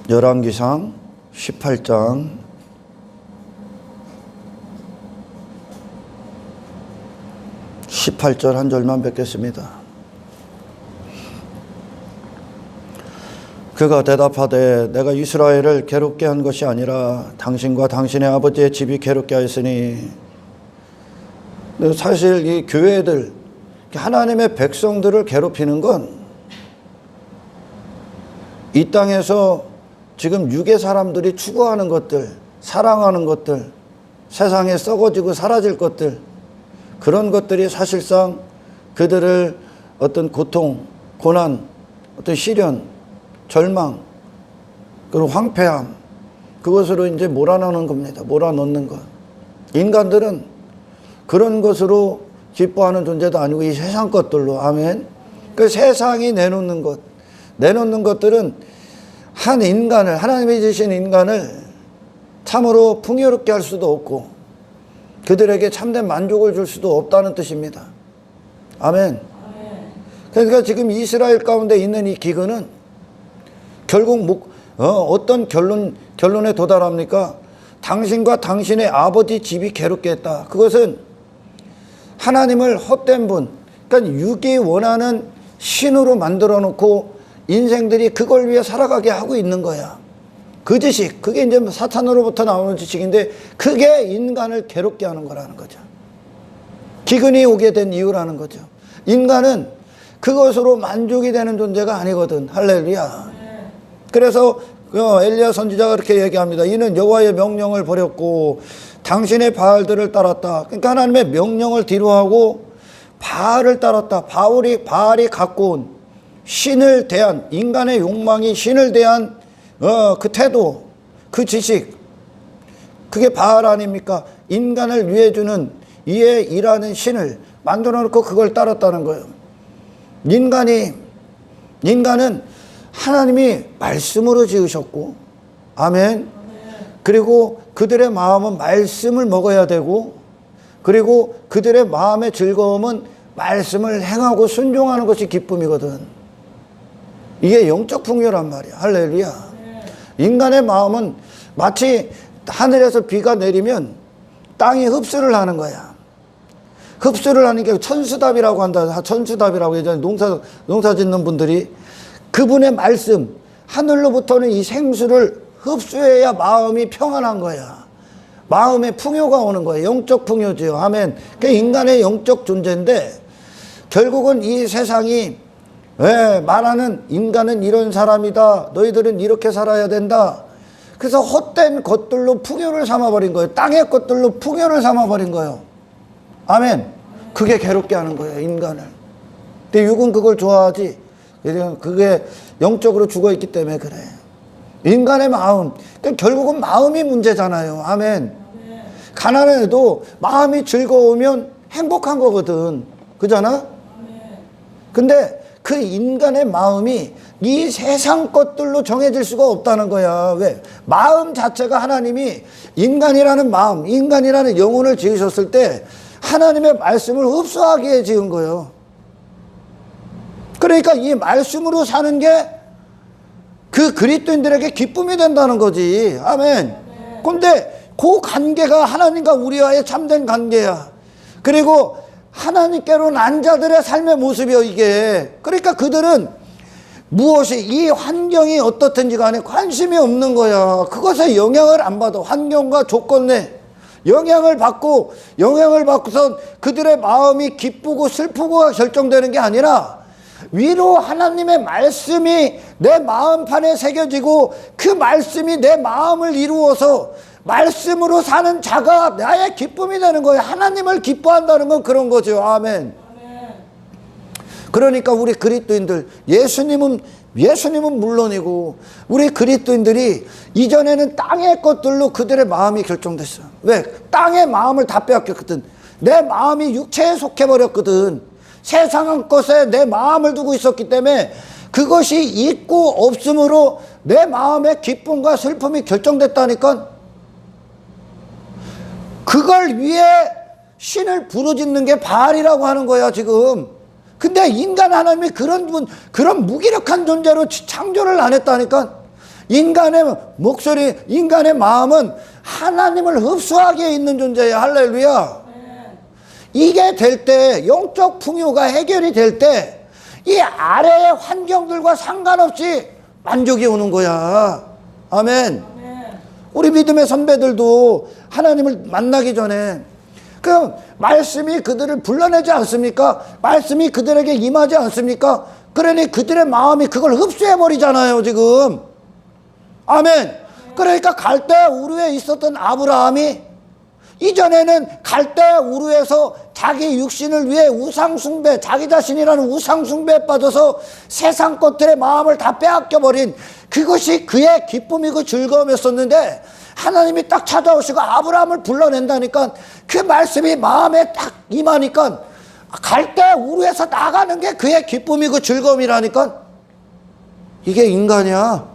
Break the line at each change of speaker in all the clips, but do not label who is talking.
열왕기상 18장 18절 한 절만 뵙겠습니다. 그가 대답하되 내가 이스라엘을 괴롭게 한 것이 아니라 당신과 당신의 아버지의 집이 괴롭게 하였으니. 사실 이 교회들, 하나님의 백성들을 괴롭히는 건 이 땅에서 지금 육의 사람들이 추구하는 것들, 사랑하는 것들, 세상에 썩어지고 사라질 것들, 그런 것들이 사실상 그들을 어떤 고통, 고난, 어떤 시련, 절망, 그리고 황폐함, 그것으로 이제 몰아넣는 겁니다. 몰아넣는 것. 인간들은 그런 것으로 기뻐하는 존재도 아니고 이 세상 것들로, 아멘. 그 세상이 내놓는 것, 내놓는 것들은 한 인간을, 하나님이 지으신 인간을 참으로 풍요롭게 할 수도 없고 그들에게 참된 만족을 줄 수도 없다는 뜻입니다. 아멘. 그러니까 지금 이스라엘 가운데 있는 이 기근은 결국 어떤 결론에 도달합니까? 당신과 당신의 아버지 집이 괴롭게 했다. 그것은 하나님을 헛된 분, 그러니까 육이 원하는 신으로 만들어 놓고 인생들이 그걸 위해 살아가게 하고 있는 거야. 그 지식, 그게 이제 사탄으로부터 나오는 지식인데 그게 인간을 괴롭게 하는 거라는 거죠. 기근이 오게 된 이유라는 거죠. 인간은 그것으로 만족이 되는 존재가 아니거든. 할렐루야. 그래서 엘리야 선지자가 그렇게 얘기합니다. 이는 여호와의 명령을 버렸고 당신의 바알들을 따랐다. 그러니까 하나님의 명령을 뒤로하고 바알을 따랐다. 바알이 갖고 온 신을 대한, 인간의 욕망이 신을 대한 그 태도, 그 지식, 그게 바알 아닙니까? 인간을 위해 주는, 이에 일하는 신을 만들어 놓고 그걸 따랐다는 거예요. 인간은 하나님이 말씀으로 지으셨고, 아멘. 그리고 그들의 마음은 말씀을 먹어야 되고, 그리고 그들의 마음의 즐거움은 말씀을 행하고 순종하는 것이 기쁨이거든. 이게 영적 풍요란 말이야. 할렐루야. 인간의 마음은 마치 하늘에서 비가 내리면 땅이 흡수를 하는 거야. 흡수를 하는 게 천수답이라고 한다. 천수답이라고 예전에 농사 짓는 분들이 그분의 말씀, 하늘로부터는 이 생수를 흡수해야 마음이 평안한 거야. 마음에 풍요가 오는 거예요. 영적 풍요지요. 아멘. 그게 인간의 영적 존재인데 결국은 이 세상이 말하는 인간은 이런 사람이다. 너희들은 이렇게 살아야 된다. 그래서 헛된 것들로 풍요를 삼아버린 거예요. 땅의 것들로 풍요를 삼아버린 거예요. 아멘. 그게 괴롭게 하는 거예요. 인간을. 근데 육은 그걸 좋아하지. 그게 영적으로 죽어있기 때문에 그래. 인간의 마음. 그러니까 결국은 마음이 문제잖아요. 아멘. 가난해도 마음이 즐거우면 행복한 거거든. 그잖아? 근데 그 인간의 마음이 이 세상 것들로 정해질 수가 없다는 거야. 왜? 마음 자체가 하나님이 인간이라는 마음, 인간이라는 영혼을 지으셨을 때 하나님의 말씀을 흡수하게 지은 거예요. 그러니까 이 말씀으로 사는 게 그 그리스도인들에게 기쁨이 된다는 거지. 아멘. 근데 그 관계가 하나님과 우리와의 참된 관계야. 그리고 하나님께로 난 자들의 삶의 모습이요, 이게. 그러니까 그들은 무엇이, 이 환경이 어떻든지 간에 관심이 없는 거야. 그것에 영향을 안 받아. 환경과 조건에 영향을 받고서 그들의 마음이 기쁘고 슬프고가 결정되는 게 아니라 위로 하나님의 말씀이 내 마음판에 새겨지고 그 말씀이 내 마음을 이루어서 말씀으로 사는 자가 나의 기쁨이 되는 거예요. 하나님을 기뻐한다는 건 그런 거죠. 아멘. 그러니까 우리 그리스도인들, 예수님은 물론이고 우리 그리스도인들이 이전에는 땅의 것들로 그들의 마음이 결정됐어요. 왜? 땅의 마음을 다 빼앗겼거든. 내 마음이 육체에 속해버렸거든. 세상 것에 내 마음을 두고 있었기 때문에 그것이 있고 없음으로 내 마음의 기쁨과 슬픔이 결정됐다니까. 그걸 위해 신을 부르짖는 게 바알이라고 하는 거야 지금. 근데 인간 하나님이 그런 무기력한 존재로 창조를 안 했다니까. 인간의 목소리, 인간의 마음은 하나님을 흡수하게 있는 존재예요. 할렐루야. 이게 될 때, 영적 풍요가 해결이 될 때 이 아래의 환경들과 상관없이 만족이 오는 거야. 아멘. 우리 믿음의 선배들도 하나님을 만나기 전에 그 말씀이 그들을 불러내지 않습니까? 말씀이 그들에게 임하지 않습니까? 그러니 그들의 마음이 그걸 흡수해버리잖아요, 지금. 아멘. 그러니까 갈대 우르에 있었던 아브라함이 이전에는 갈대 우르에서 자기 육신을 위해 우상숭배, 자기 자신이라는 우상숭배에 빠져서 세상 것들의 마음을 다 빼앗겨버린 그것이 그의 기쁨이고 즐거움이었었는데, 하나님이 딱 찾아오시고 아브라함을 불러낸다니까, 그 말씀이 마음에 딱 임하니까 갈대 우르에서 나가는 게 그의 기쁨이고 즐거움이라니까. 이게 인간이야.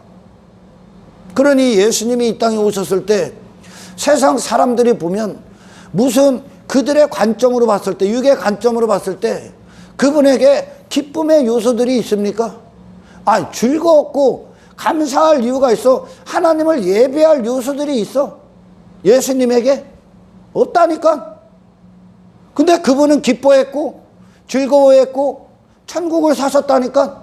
그러니 예수님이 이 땅에 오셨을 때 세상 사람들이 보면 무슨 그들의 관점으로 봤을 때, 육의 관점으로 봤을 때 그분에게 기쁨의 요소들이 있습니까? 아니, 즐거웠고 감사할 이유가 있어. 하나님을 예배할 요소들이 있어. 예수님에게 없다니까. 근데 그분은 기뻐했고 즐거워했고 천국을 사셨다니까.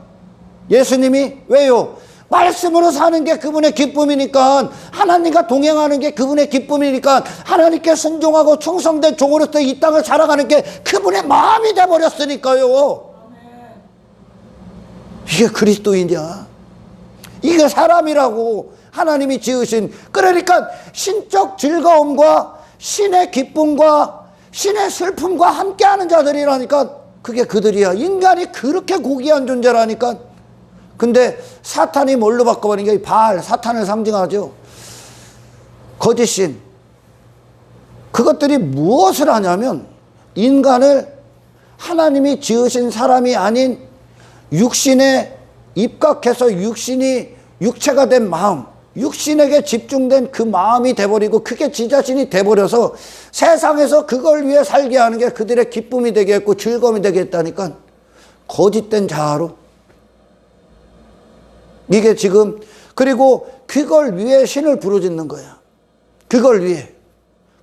예수님이 왜요? 말씀으로 사는 게 그분의 기쁨이니까, 하나님과 동행하는 게 그분의 기쁨이니까, 하나님께 순종하고 충성된 종으로서 이 땅을 살아가는 게 그분의 마음이 돼버렸으니까요. 이게 그리스도인이야. 이게 사람이라고 하나님이 지으신. 그러니까 신적 즐거움과 신의 기쁨과 신의 슬픔과 함께하는 자들이라니까. 그게 그들이야. 인간이 그렇게 고귀한 존재라니까. 근데 사탄이 뭘로 바꿔버린 게 바알, 사탄을 상징하죠. 거짓신. 그것들이 무엇을 하냐면 인간을 하나님이 지으신 사람이 아닌 육신에 입각해서 육신이 육체가 된 마음, 육신에게 집중된 그 마음이 돼버리고 그게 지 자신이 돼버려서 세상에서 그걸 위해 살게 하는 게 그들의 기쁨이 되게 했고 즐거움이 되게 했다니까. 거짓된 자아로. 이게 지금, 그리고 그걸 위해 신을 부르짖는 거야. 그걸 위해.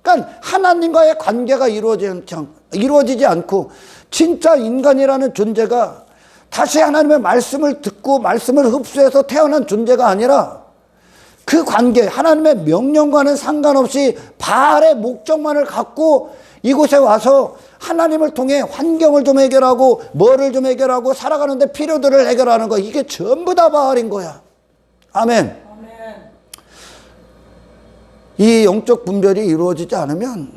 그러니까 하나님과의 관계가 이루어지지 않고 진짜 인간이라는 존재가 다시 하나님의 말씀을 듣고 말씀을 흡수해서 태어난 존재가 아니라 그 관계, 하나님의 명령과는 상관없이 바알의 목적만을 갖고 이곳에 와서 하나님을 통해 환경을 좀 해결하고 뭐를 좀 해결하고 살아가는데 필요들을 해결하는 거, 이게 전부 다 바알인 거야. 아멘. 이 영적 분별이 이루어지지 않으면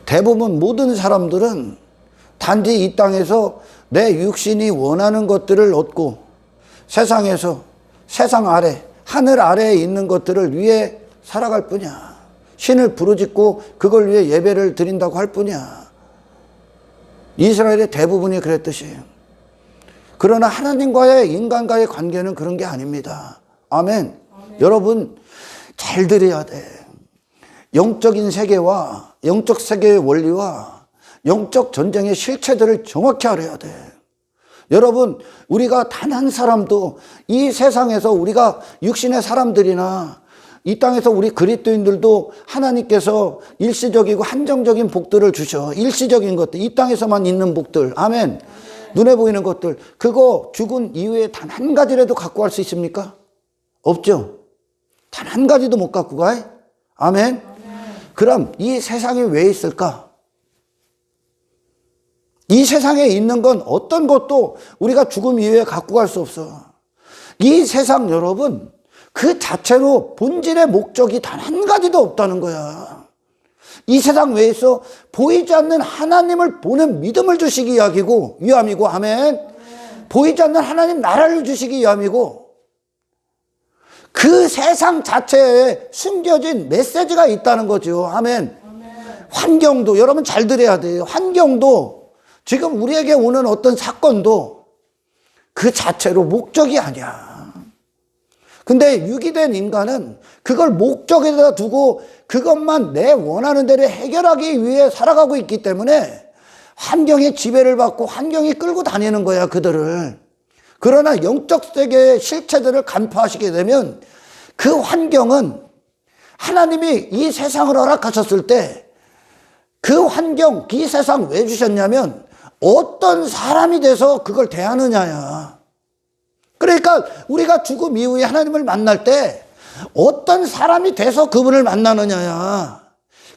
대부분 모든 사람들은 단지 이 땅에서 내 육신이 원하는 것들을 얻고 세상에서, 세상 아래, 하늘 아래에 있는 것들을 위해 살아갈 뿐이야. 신을 부르짖고 그걸 위해 예배를 드린다고 할 뿐이야. 이스라엘의 대부분이 그랬듯이. 그러나 하나님과의, 인간과의 관계는 그런 게 아닙니다. 아멘. 여러분 잘 들어야 돼. 영적인 세계와 영적 세계의 원리와 영적 전쟁의 실체들을 정확히 알아야 돼. 여러분, 우리가 단 한 사람도 이 세상에서, 우리가 육신의 사람들이나 이 땅에서 우리 그리스도인들도 하나님께서 일시적이고 한정적인 복들을 주셔. 일시적인 것들, 이 땅에서만 있는 복들. 아멘. 눈에 보이는 것들, 그거 죽은 이후에 단 한 가지라도 갖고 갈 수 있습니까? 없죠. 단 한 가지도 못 갖고 가. 아멘. 그럼 이 세상에 왜 있을까? 이 세상에 있는 건 어떤 것도 우리가 죽음 이후에 갖고 갈 수 없어. 이 세상, 여러분, 그 자체로 본질의 목적이 단 한 가지도 없다는 거야. 이 세상 왜 있어? 보이지 않는 하나님을 보는 믿음을 주시기 위함이고, 아멘. 보이지 않는 하나님 나라를 주시기 위함이고, 그 세상 자체에 숨겨진 메시지가 있다는 거죠. 아멘. 환경도, 여러분 잘 들어야 돼요. 환경도, 지금 우리에게 오는 어떤 사건도 그 자체로 목적이 아니야. 근데 유기된 인간은 그걸 목적에다 두고 그것만 내 원하는 대로 해결하기 위해 살아가고 있기 때문에 환경의 지배를 받고 환경이 끌고 다니는 거야, 그들을. 그러나 영적 세계의 실체들을 간파하시게 되면 그 환경은 하나님이 이 세상을 허락하셨을 때 그 환경, 이 세상 왜 주셨냐면 어떤 사람이 돼서 그걸 대하느냐야. 그러니까 우리가 죽음 이후에 하나님을 만날 때 어떤 사람이 돼서 그분을 만나느냐야.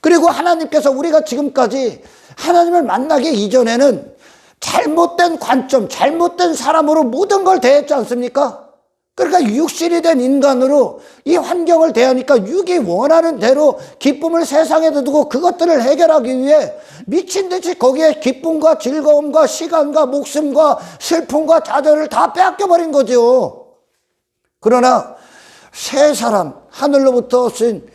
그리고 하나님께서 우리가 지금까지 하나님을 만나기 이전에는 잘못된 관점, 잘못된 사람으로 모든 걸 대했지 않습니까? 그러니까 육신이 된 인간으로 이 환경을 대하니까 육이 원하는 대로 기쁨을 세상에다 두고 그것들을 해결하기 위해 미친 듯이 거기에 기쁨과 즐거움과 시간과 목숨과 슬픔과 좌절을 다 빼앗겨버린 거죠. 그러나 새 사람, 하늘로부터 오신,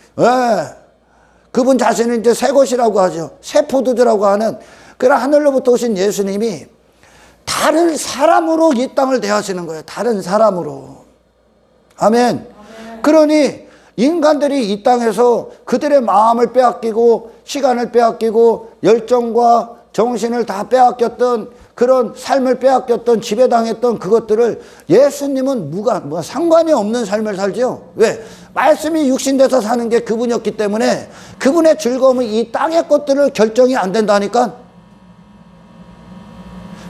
그분 자신은 이제 새 것이라고 하죠. 새 포도주라고 하는 그런 하늘로부터 오신 예수님이 다른 사람으로 이 땅을 대하시는 거예요. 다른 사람으로. 아멘. 그러니 인간들이 이 땅에서 그들의 마음을 빼앗기고 시간을 빼앗기고 열정과 정신을 다 빼앗겼던 그런 삶을 빼앗겼던 지배당했던 그것들을 예수님은 상관이 없는 삶을 살죠. 왜? 말씀이 육신돼서 사는 게 그분이었기 때문에 그분의 즐거움은 이 땅의 것들을 결정이 안 된다니까.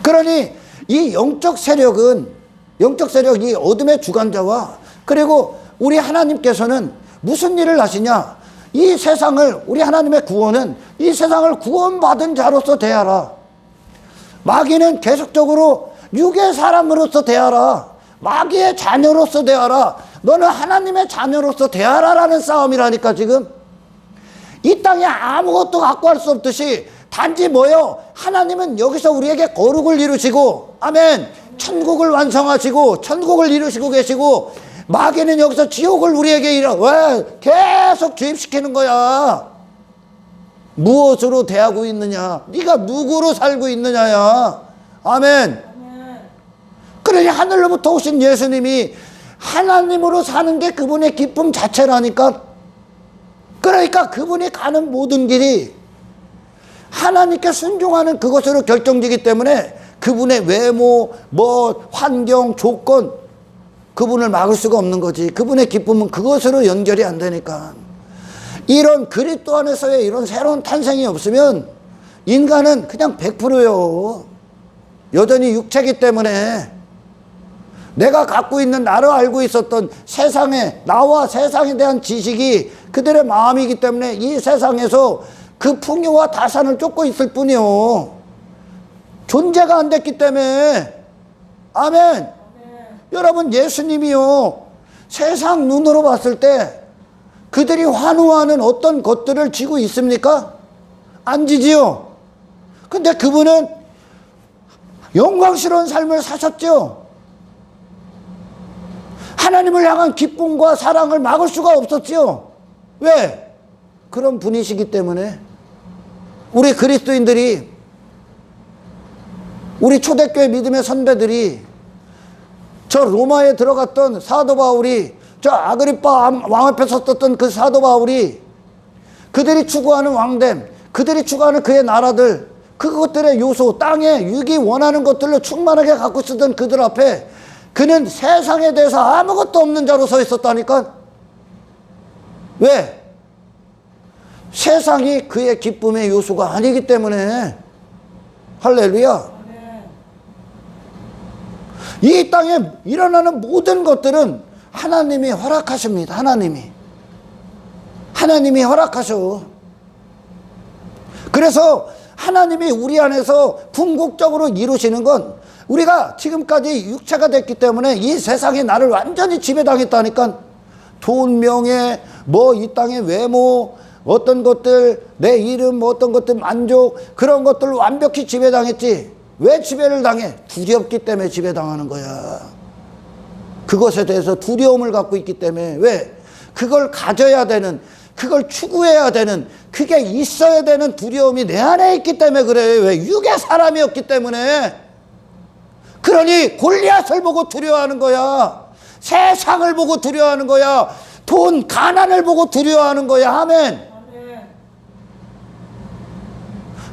그러니 이 영적 세력이 어둠의 주관자와 그리고 우리 하나님께서는 무슨 일을 하시냐? 이 세상을, 우리 하나님의 구원은 이 세상을 구원받은 자로서 대하라. 마귀는 계속적으로 육의 사람으로서 대하라. 마귀의 자녀로서 대하라. 너는 하나님의 자녀로서 대하라라는 싸움이라니까 지금. 이 땅에 아무것도 갖고 할 수 없듯이 단지 뭐요? 하나님은 여기서 우리에게 거룩을 이루시고, 아멘, 천국을 완성하시고 천국을 이루시고 계시고, 마귀는 여기서 지옥을 우리에게 왜 계속 주입시키는 거야. 무엇으로 대하고 있느냐? 네가 누구로 살고 있느냐야. 아멘. 그러니 하늘로부터 오신 예수님이 하나님으로 사는 게 그분의 기쁨 자체라니까. 그러니까 그분이 가는 모든 길이 하나님께 순종하는 그것으로 결정지기 때문에 그분의 외모, 환경, 조건, 그분을 막을 수가 없는 거지. 그분의 기쁨은 그것으로 연결이 안 되니까. 이런 그리스도 안에서의 이런 새로운 탄생이 없으면 인간은 그냥 100%요. 여전히 육체이기 때문에 내가 갖고 있는, 나를 알고 있었던 나와 세상에 대한 지식이 그들의 마음이기 때문에 이 세상에서 그 풍요와 다산을 쫓고 있을 뿐이요. 존재가 안 됐기 때문에. 아멘. 여러분, 예수님이요, 세상 눈으로 봤을 때 그들이 환호하는 어떤 것들을 지고 있습니까? 안 지지요. 근데 그분은 영광스러운 삶을 사셨죠. 하나님을 향한 기쁨과 사랑을 막을 수가 없었죠. 왜? 그런 분이시기 때문에. 우리 그리스도인들이, 우리 초대교회 믿음의 선배들이, 저 로마에 들어갔던 사도 바울이, 저 아그리빠 왕 앞에 섰던 그 사도 바울이, 그들이 추구하는 왕됨, 그들이 추구하는 그의 나라들, 그것들의 요소, 땅에 육이 원하는 것들로 충만하게 갖고 쓰던 그들 앞에 그는 세상에 대해서 아무것도 없는 자로 서 있었다니까. 왜? 세상이 그의 기쁨의 요소가 아니기 때문에. 할렐루야. 이 땅에 일어나는 모든 것들은 하나님이 허락하십니다. 하나님이 허락하셔. 그래서 하나님이 우리 안에서 궁극적으로 이루시는 건, 우리가 지금까지 육체가 됐기 때문에 이 세상에 나를 완전히 지배당했다니까. 돈, 명예, 이 땅의 외모, 어떤 것들, 내 이름, 어떤 것들, 만족, 그런 것들을 완벽히 지배당했지. 왜 지배를 당해? 두렵기 때문에 지배당하는 거야. 그것에 대해서 두려움을 갖고 있기 때문에. 왜? 그걸 가져야 되는, 그걸 추구해야 되는, 그게 있어야 되는 두려움이 내 안에 있기 때문에 그래. 왜? 육의 사람이었기 때문에. 그러니 골리앗을 보고 두려워하는 거야. 세상을 보고 두려워하는 거야. 돈, 가난을 보고 두려워하는 거야. 아멘.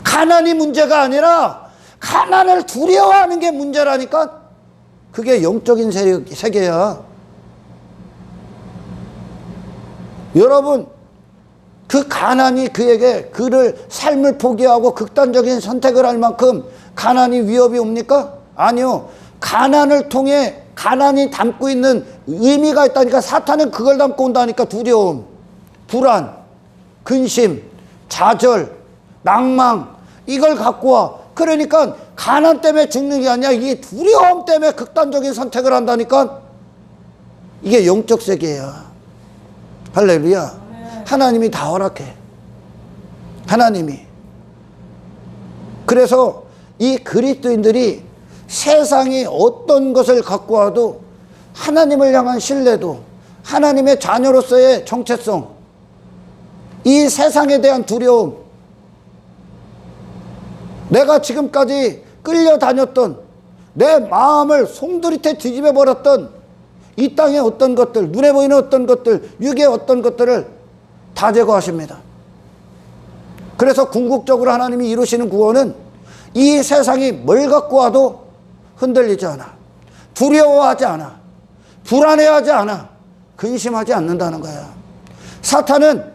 가난이 문제가 아니라 가난을 두려워하는 게 문제라니까. 그게 영적인 세계야. 여러분, 그 가난이 그에게 그를 삶을 포기하고 극단적인 선택을 할 만큼 가난이 위협이 옵니까? 아니요. 가난을 통해 가난이 담고 있는 의미가 있다니까. 사탄은 그걸 담고 온다니까. 두려움, 불안, 근심, 좌절, 낭망, 이걸 갖고 와. 그러니까 가난 때문에 죽는 게 아니야. 이게 두려움 때문에 극단적인 선택을 한다니까. 이게 영적 세계야. 할렐루야. 하나님이 다 허락해. 하나님이. 그래서 이 그리스도인들이 세상이 어떤 것을 갖고 와도 하나님을 향한 신뢰도, 하나님의 자녀로서의 정체성, 이 세상에 대한 두려움, 내가 지금까지 끌려다녔던 내 마음을 송두리째 뒤집어 버렸던 이 땅의 어떤 것들, 눈에 보이는 어떤 것들, 육의 어떤 것들을 다 제거하십니다. 그래서 궁극적으로 하나님이 이루시는 구원은 이 세상이 뭘 갖고 와도 흔들리지 않아, 두려워하지 않아, 불안해하지 않아, 근심하지 않는다는 거야. 사탄은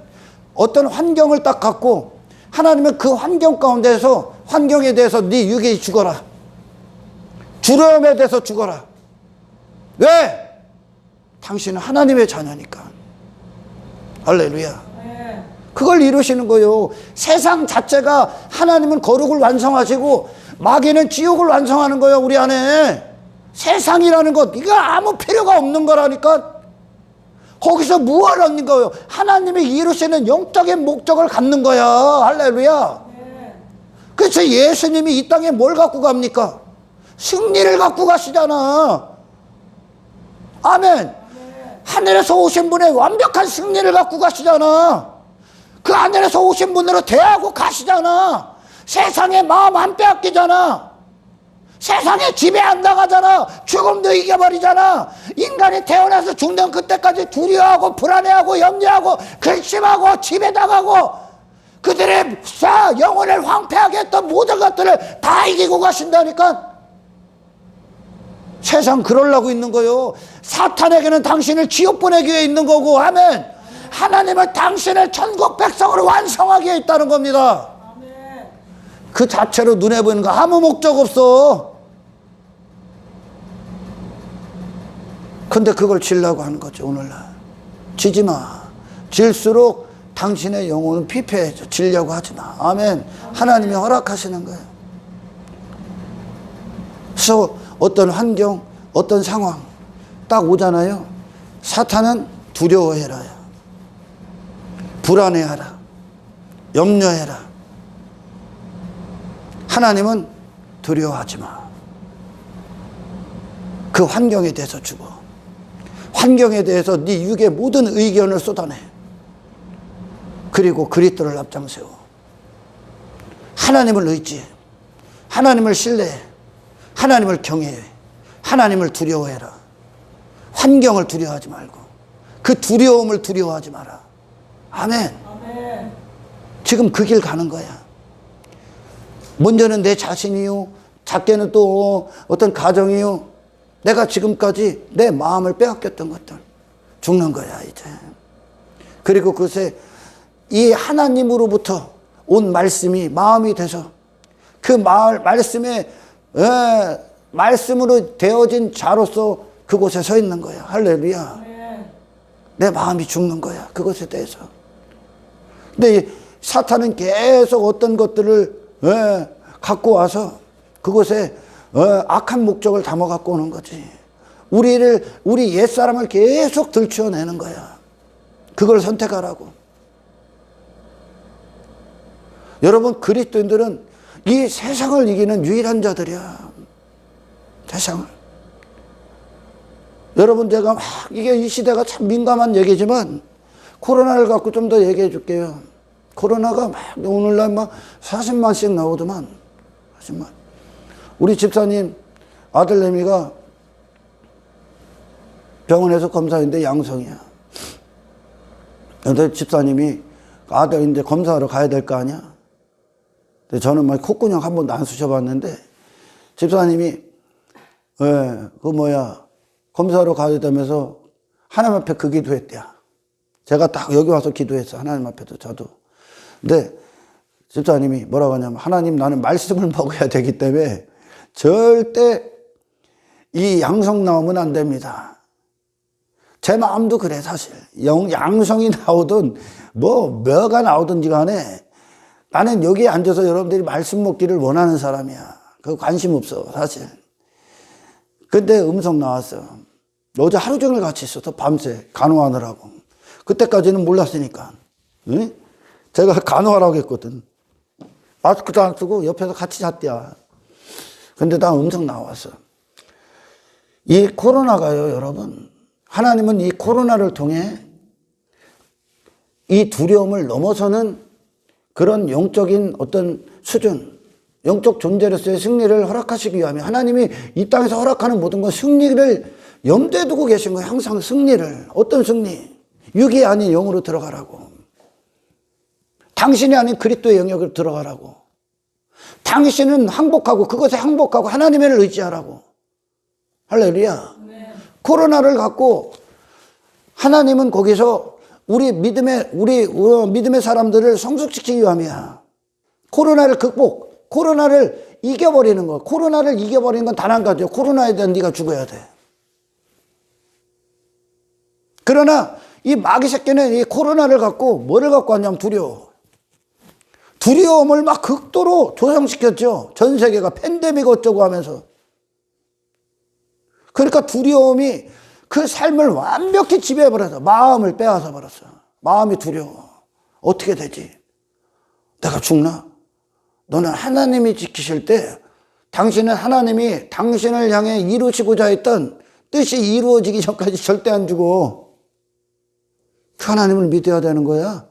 어떤 환경을 딱 갖고 하나님은 그 환경 가운데서 환경에 대해서 네 육이 죽어라, 두려움에 대해서 죽어라. 왜? 당신은 하나님의 자녀니까. 할렐루야. 그걸 이루시는 거예요. 세상 자체가 하나님은 거룩을 완성하시고 마귀는 지옥을 완성하는 거예요. 우리 안에 세상이라는 것, 이거 아무 필요가 없는 거라니까. 거기서 무엇을 얻는 거예요? 하나님이 이루시는 영적인 목적을 갖는 거야. 할렐루야. 그래서 예수님이 이 땅에 뭘 갖고 갑니까? 승리를 갖고 가시잖아. 아멘. 하늘에서 오신 분의 완벽한 승리를 갖고 가시잖아. 그 하늘에서 오신 분으로 대하고 가시잖아. 세상에 마음 안 빼앗기잖아. 세상에 지배 안 당하잖아. 죽음도 이겨버리잖아. 인간이 태어나서 죽는 그때까지 두려워하고 불안해하고 염려하고 근심하고 지배당하고 그들의 영혼을 황폐하게 했던 모든 것들을 다 이기고 가신다니까. 세상 그러려고 있는 거요. 사탄에게는 당신을 지옥 보내기 위해 있는 거고, 아멘. 하나님은 당신을 천국 백성으로 완성하기 위해 있다는 겁니다. 아멘. 그 자체로 눈에 보이는 거 아무 목적 없어. 근데 그걸 지려고 하는 거죠. 오늘날 지지 마. 질수록 당신의 영혼은 피폐해져. 지려고 하지 마. 아멘. 하나님이 허락하시는 거예요. 그래서 어떤 환경, 어떤 상황 딱 오잖아요. 사탄은 두려워해라, 불안해하라, 염려해라. 하나님은 두려워하지 마. 그 환경에 대해서 죽어. 환경에 대해서 네 육의 모든 의견을 쏟아내. 그리고 그리스도를 앞장세워. 하나님을 의지해. 하나님을 신뢰해. 하나님을 경외해. 하나님을 두려워해라. 환경을 두려워하지 말고 그 두려움을 두려워하지 마라. 아멘. 아멘. 지금 그 길 가는 거야. 먼저는 내 자신이요, 작게는 또 어떤 가정이요, 내가 지금까지 내 마음을 빼앗겼던 것들 죽는 거야 이제. 그리고 그것에 이 하나님으로부터 온 말씀이 마음이 돼서 그 말씀에 말씀으로 되어진 자로서 그곳에 서 있는 거야. 할렐루야. 내 마음이 죽는 거야. 그것에 대해서. 근데 사탄은 계속 어떤 것들을 갖고 와서 그곳에 악한 목적을 담아 갖고 오는 거지. 우리 옛사람을 계속 들추어내는 거야. 그걸 선택하라고. 여러분, 그리스도인들은 이 세상을 이기는 유일한 자들이야. 세상을. 여러분, 제가 이게 이 시대가 참 민감한 얘기지만 코로나를 갖고 좀 더 얘기해 줄게요. 코로나가 오늘날 40만씩 나오더만. 40만. 우리 집사님 아들내미가 병원에서 검사했는데 양성이야. 근데 집사님이 아들 이제 검사하러 가야 될 거 아니야? 근데 저는 콧구녕 한 번도 안 쑤셔봤는데 집사님이 예, 검사하러 가야 되면서 하나님 앞에 그 기도했대요. 제가 딱 여기 와서 기도했어. 하나님 앞에도 저도. 근데 집사님이 뭐라고 하냐면, 하나님, 나는 말씀을 먹어야 되기 때문에 절대 이 양성 나오면 안 됩니다. 제 마음도 그래, 사실. 양성이 나오든 뭐가 나오든지 간에 나는 여기에 앉아서 여러분들이 말씀 먹기를 원하는 사람이야. 그거 관심 없어, 사실. 근데 음성 나왔어. 어제 하루 종일 같이 있었어, 밤새 간호하느라고. 그때까지는 몰랐으니까. 응? 제가 간호하라고 했거든. 마스크도 안 쓰고 옆에서 같이 잤대야. 근데 나 음성 나왔어. 이 코로나가요, 여러분. 하나님은 이 코로나를 통해 이 두려움을 넘어서는 그런 영적인 어떤 수준, 영적 존재로서의 승리를 허락하시기 위함에 하나님이 이 땅에서 허락하는 모든 건 승리를 염두에 두고 계신 거예요. 항상 승리를. 어떤 승리? 육이 아닌 영으로 들어가라고. 당신이 아닌 그리스도의 영역으로 들어가라고. 당신은 항복하고 그것에 항복하고 하나님을 의지하라고. 할렐루야. 네. 코로나를 갖고 하나님은 거기서 우리 믿음의 사람들을 성숙시키기 위함이야. 코로나를 코로나를 이겨버리는 거. 코로나를 이겨버리는 건 단 한 가지요. 코로나에 대한 네가 죽어야 돼. 그러나 이 마귀 새끼는 이 코로나를 갖고 뭐를 갖고 왔냐면 두려워. 두려움을 막 극도로 조성시켰죠. 전 세계가 팬데믹 어쩌고 하면서. 그러니까 두려움이 그 삶을 완벽히 지배해버려서 마음을 빼앗아 버렸어. 마음이 두려워. 어떻게 되지? 내가 죽나? 너는 하나님이 지키실 때 당신은 하나님이 당신을 향해 이루시고자 했던 뜻이 이루어지기 전까지 절대 안 죽어. 그 하나님을 믿어야 되는 거야.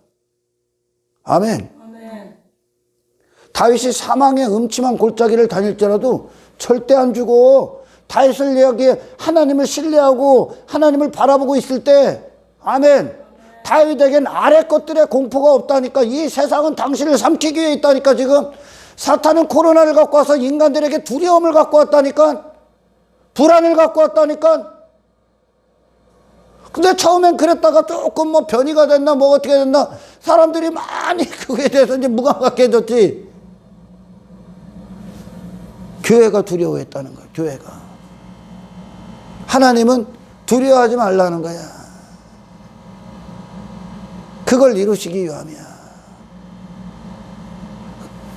아멘. 아멘. 다윗이 사망의 음침한 골짜기를 다닐지라도 절대 안 죽어. 다윗을 이야기해 하나님을 신뢰하고 하나님을 바라보고 있을 때, 아멘. 다윗에겐 아래 것들의 공포가 없다니까. 이 세상은 당신을 삼키기 위해 있다니까. 지금 사탄은 코로나를 갖고 와서 인간들에게 두려움을 갖고 왔다니까. 불안을 갖고 왔다니까. 근데 처음엔 그랬다가 조금 변이가 됐나 어떻게 됐나 사람들이 많이 그거에 대해서 이제 무감각해졌지. 교회가 두려워했다는 거야. 교회가. 하나님은 두려워하지 말라는 거야. 그걸 이루시기 위함이야.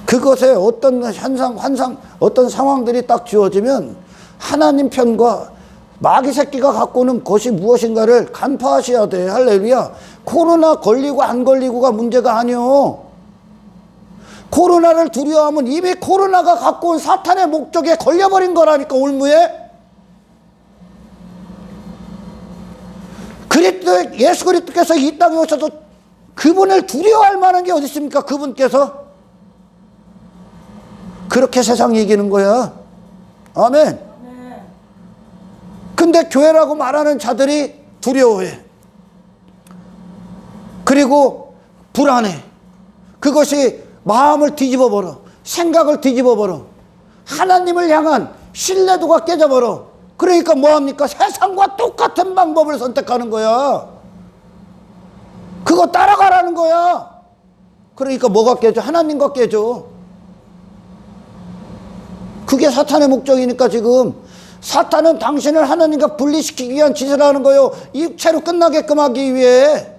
그것에 어떤 어떤 상황들이 딱 주어지면 하나님 편과 마귀 새끼가 갖고 오는 것이 무엇인가를 간파하셔야 돼. 할렐루야. 코로나 걸리고 안 걸리고가 문제가 아니요. 코로나를 두려워하면 이미 코로나가 갖고 온 사탄의 목적에 걸려버린 거라니까. 올무에. 예수 그리스도께서 이 땅에 오셔서 그분을 두려워할 만한 게 어디 있습니까? 그분께서. 그렇게 세상이 이기는 거야. 아멘. 근데 교회라고 말하는 자들이 두려워해. 그리고 불안해. 그것이 마음을 뒤집어 버려. 생각을 뒤집어 버려. 하나님을 향한 신뢰도가 깨져버려. 그러니까 뭐합니까? 세상과 똑같은 방법을 선택하는 거야. 그거 따라가라는 거야. 그러니까 뭐가 깨져? 하나님과 깨져. 그게 사탄의 목적이니까. 지금 사탄은 당신을 하나님과 분리시키기 위한 짓을 하는 거예요. 입체로 끝나게끔 하기 위해.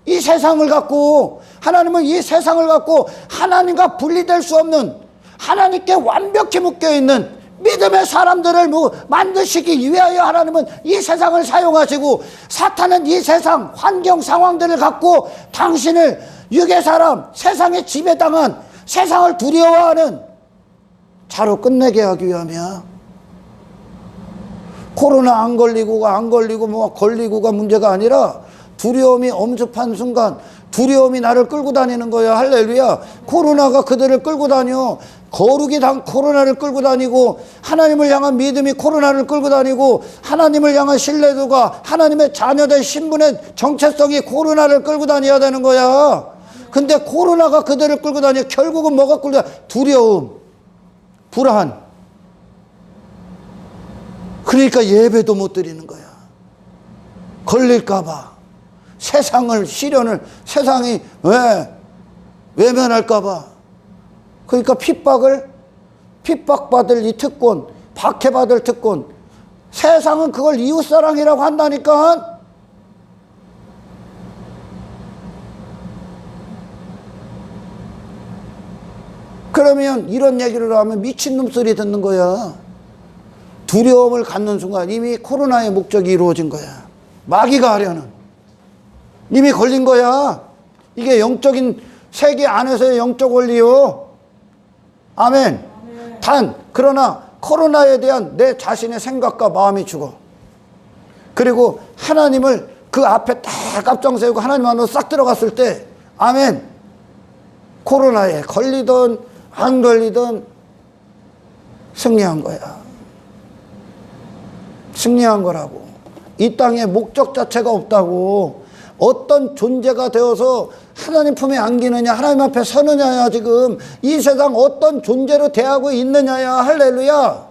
이 세상을 갖고, 하나님은 이 세상을 갖고 하나님과 분리될 수 없는, 하나님께 완벽히 묶여있는 믿음의 사람들을 만드시기 위하여 하나님은 이 세상을 사용하시고, 사탄은 이 세상 환경 상황들을 갖고 당신을 육의 사람, 세상에 지배당한, 세상을 두려워하는 자로 끝내게 하기 위함이야. 코로나 안 걸리고가 걸리고가 문제가 아니라 두려움이 엄습한 순간 두려움이 나를 끌고 다니는 거야. 할렐루야. 코로나가 그들을 끌고 다녀. 거룩이 코로나를 끌고 다니고, 하나님을 향한 믿음이 코로나를 끌고 다니고, 하나님을 향한 신뢰도가, 하나님의 자녀된 신분의 정체성이 코로나를 끌고 다녀야 되는 거야. 근데 코로나가 그들을 끌고 다녀. 결국은 뭐가 끌고 다녀? 두려움, 불안. 그러니까 예배도 못 드리는 거야. 걸릴까봐. 세상을, 시련을, 세상이 외면할까봐. 그러니까 핍박받을 이 특권, 박해받을 특권, 세상은 그걸 이웃사랑이라고 한다니까. 그러면 이런 얘기를 하면 미친놈 소리 듣는 거야. 두려움을 갖는 순간 이미 코로나의 목적이 이루어진 거야. 마귀가 하려는. 이미 걸린 거야. 이게 영적인 세계 안에서의 영적 원리요. 아멘. 그러나 코로나에 대한 내 자신의 생각과 마음이 죽어. 그리고 하나님을 그 앞에 딱 앞장세우고 하나님 안으로 싹 들어갔을 때, 아멘. 코로나에 걸리든 안 걸리든 승리한 거야. 승리한 거라고. 이 땅에 목적 자체가 없다고. 어떤 존재가 되어서 하나님 품에 안기느냐, 하나님 앞에 서느냐야. 지금 이 세상 어떤 존재로 대하고 있느냐야. 할렐루야.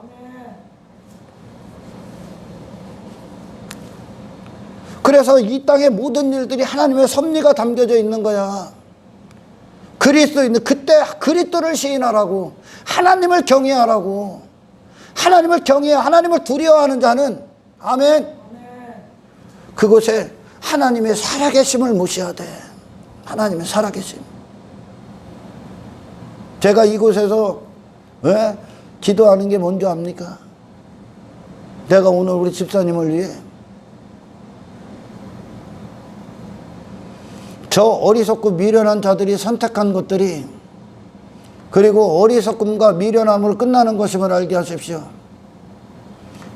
그래서 이 땅의 모든 일들이 하나님의 섭리가 담겨져 있는 거야. 그리스도인은 그때 그리스도를 시인하라고, 하나님을 경외하라고. 하나님을 경외, 하나님을 두려워하는 자는, 아멘. 그곳에 하나님의 살아계심을 모셔야 돼. 하나님의 살아계심. 제가 이곳에서 기도하는 게 뭔지 압니까? 내가 오늘 우리 집사님을 위해 저 어리석고 미련한 자들이 선택한 것들이, 그리고 어리석음과 미련함으로 끝나는 것임을 알게 하십시오.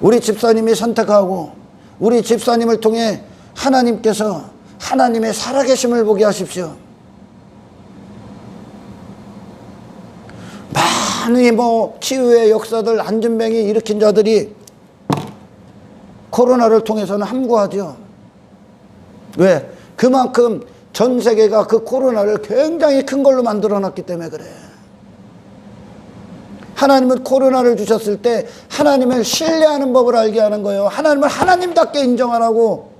우리 집사님이 선택하고 우리 집사님을 통해 하나님께서 하나님의 살아계심을 보게 하십시오. 많이 치유의 역사들, 안진뱅이 일으킨 자들이 코로나를 통해서는 함구하죠. 왜? 그만큼 전 세계가 그 코로나를 굉장히 큰 걸로 만들어놨기 때문에 그래. 하나님은 코로나를 주셨을 때 하나님을 신뢰하는 법을 알게 하는 거예요. 하나님을 하나님답게 인정하라고.